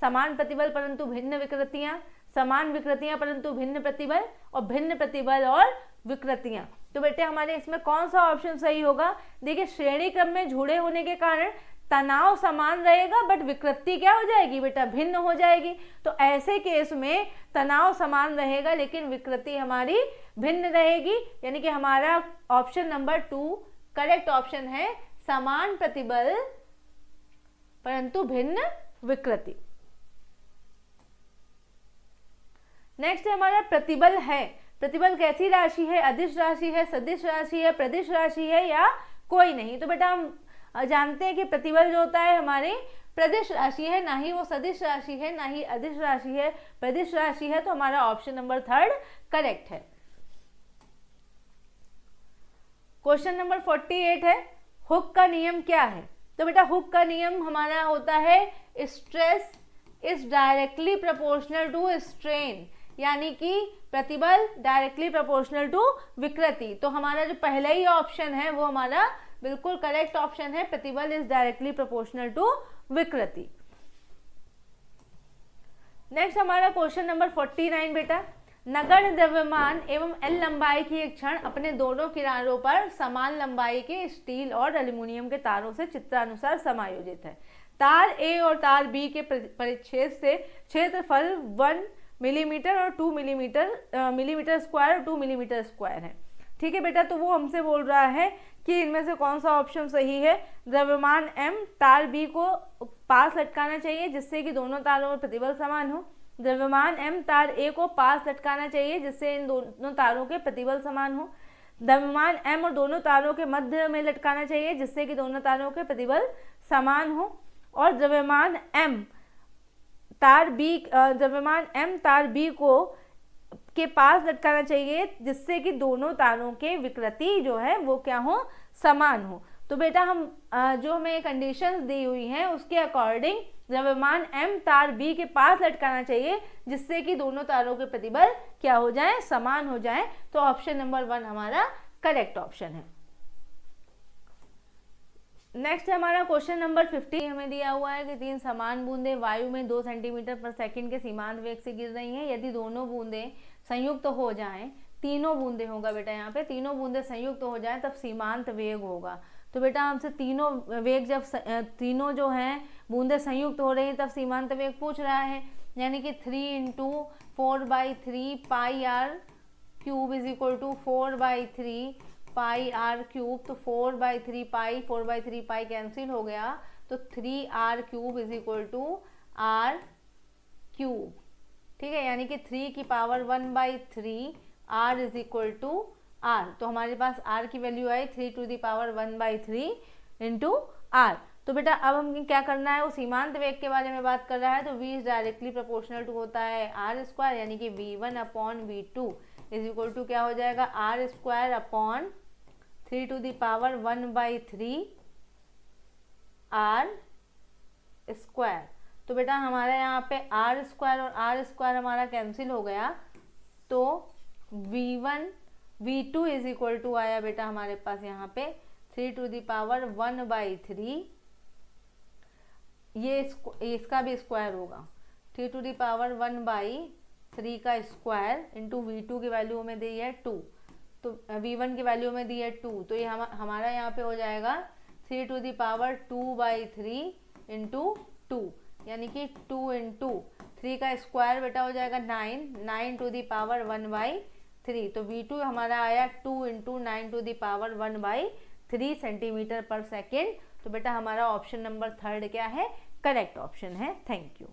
समान प्रतिबल परंतु भिन्न विकृतियां, समान विकृतियां परंतु भिन्न प्रतिबल, और भिन्न प्रतिबल और विकृतियां। तो बेटे हमारे इसमें कौन सा ऑप्शन सही होगा, देखिए श्रेणी क्रम में जुड़े होने के कारण तनाव समान रहेगा बट विकृति क्या हो जाएगी बेटा, भिन्न हो जाएगी। तो ऐसे केस में तनाव समान रहेगा लेकिन विकृति हमारी भिन्न रहेगी, यानी कि हमारा ऑप्शन नंबर 2 करेक्ट ऑप्शन है, समान प्रतिबल परंतु भिन्न विकृति। नेक्स्ट है हमारा प्रतिबल है। प्रतिबल कैसी राशि है, अदिश राशि है, सदिश राशि है, प्रदिश राशि है या कोई नहीं। तो बेटा हम जानते हैं कि प्रतिबल जो होता है हमारे प्रदिश राशि है, ना ही वो सदिश राशि है, ना ही अदिश राशि है, प्रदिश राशि है। तो हमारा ऑप्शन नंबर 3 करेक्ट है। क्वेश्चन नंबर 48 है, हुक का नियम क्या है? तो बेटा हुक का नियम हमारा होता है stress is directly proportional to strain, यानी कि प्रतिबल डायरेक्टली प्रोपोर्शनल टू विकृति। तो हमारा जो पहला ही ऑप्शन है वो हमारा बिल्कुल करेक्ट ऑप्शन है, प्रतिबल इज डायरेक्टली प्रोपोर्शनल टू विकृति। नेक्स्ट हमारा क्वेश्चन नंबर 49 बेटा, नगण्य द्रव्यमान एवं एल लंबाई की एक क्षण अपने दोनों किनारों पर समान लंबाई के स्टील और एल्यूमिनियम के तारों से चित्रानुसार समायोजित है। तार ए और तार बी के परिच्छेद से क्षेत्रफल 1 मिलीमीटर और 2 मिलीमीटर स्क्वायर और 2 मिलीमीटर स्क्वायर है। ठीक है बेटा, तो वो हमसे बोल रहा है कि इनमें से कौन सा ऑप्शन सही है। द्रव्यमान m तार b को पास लटकाना चाहिए जिससे कि दोनों तारों में प्रतिबल समान हो। द्रव्यमान m तार a को पास लटकाना चाहिए जिससे इन दोनों तारों के प्रतिबल समान हो। द्रव्यमान m और दोनों तारों के मध्य में लटकाना चाहिए जिससे कि दोनों तारों के प्रतिबल समान हो। और द्रव्यमान m तार b को के पास लटकाना चाहिए जिससे कि दोनों तारों के विकृति जो है वो क्या हो, समान हो। तो बेटा हम जो हमें कंडीशंस दी हुई हैं उसके अकॉर्डिंग द्रव्यमान m तार b के पास लटकाना चाहिए जिससे कि दोनों तारों के प्रतिबल क्या हो जाए, समान हो जाए। तो ऑप्शन नंबर 1 हमारा करेक्ट ऑप्शन है। नेक्स्ट हमारा क्वेश्चन नंबर 50 हमें दिया हुआ है कि 3 समान बूंदें वायु में 2 सेंटीमीटर पर सेकंड के सीमांत वेग से गिर रही हैं। यदि दोनों बूंदें संयुक्त हो जाएं, तीनों बूंदें होगा बेटा, यहाँ पे तीनों बूंदें संयुक्त हो जाएं तब सीमांत वेग होगा। तो बेटा हमसे तीनों वेग जब तीनों जो हैं बूंदें संयुक्त हो रही हैं तब सीमांत वेग पूछ रहा है, यानी कि 3 × 4/3 pi R cube is equal to 4/3 pi R cube. तो 4/3 पाई कैंसिल हो गया तो 3r cube is equal to r cube. ठीक है, यानी कि 3 की power 1/3 r is equal to r। तो हमारे पास r की वैल्यू आई 3 to the power 1/3 into r। तो बेटा अब हम क्या करना है, वो सीमांत वेग के बारे में बात कर रहा है। तो v is directly proportional to होता है r स्क्वायर, यानी कि v1/v2 इज इक्वल टू क्या हो जाएगा, r square upon 3 to the power 1/3 r square. तो बेटा हमारे यहाँ पे r स्क्वायर और r स्क्वायर हमारा कैंसिल हो गया तो v2 इज इक्वल टू आया बेटा हमारे पास यहाँ पे 3 टू द पावर 1/3, ये इसका भी स्क्वायर होगा 3 टू द पावर 1/3 का स्क्वायर इंटू v2 की वैल्यू में दी है 2, तो v1 की वैल्यू में दी है 2, तो ये हमारा यहाँ पे हो जाएगा 3 टू द पावर 2/3 इंटू 2, यानी कि 2 इंटू 3 का स्क्वायर बेटा हो जाएगा 9 टू द पावर 1/3। तो v2 हमारा आया 2 into 9 to the power 1/3 centimetre पर सेकेंड। तो बेटा हमारा ऑप्शन नंबर 3 क्या है, करेक्ट ऑप्शन है। Thank you.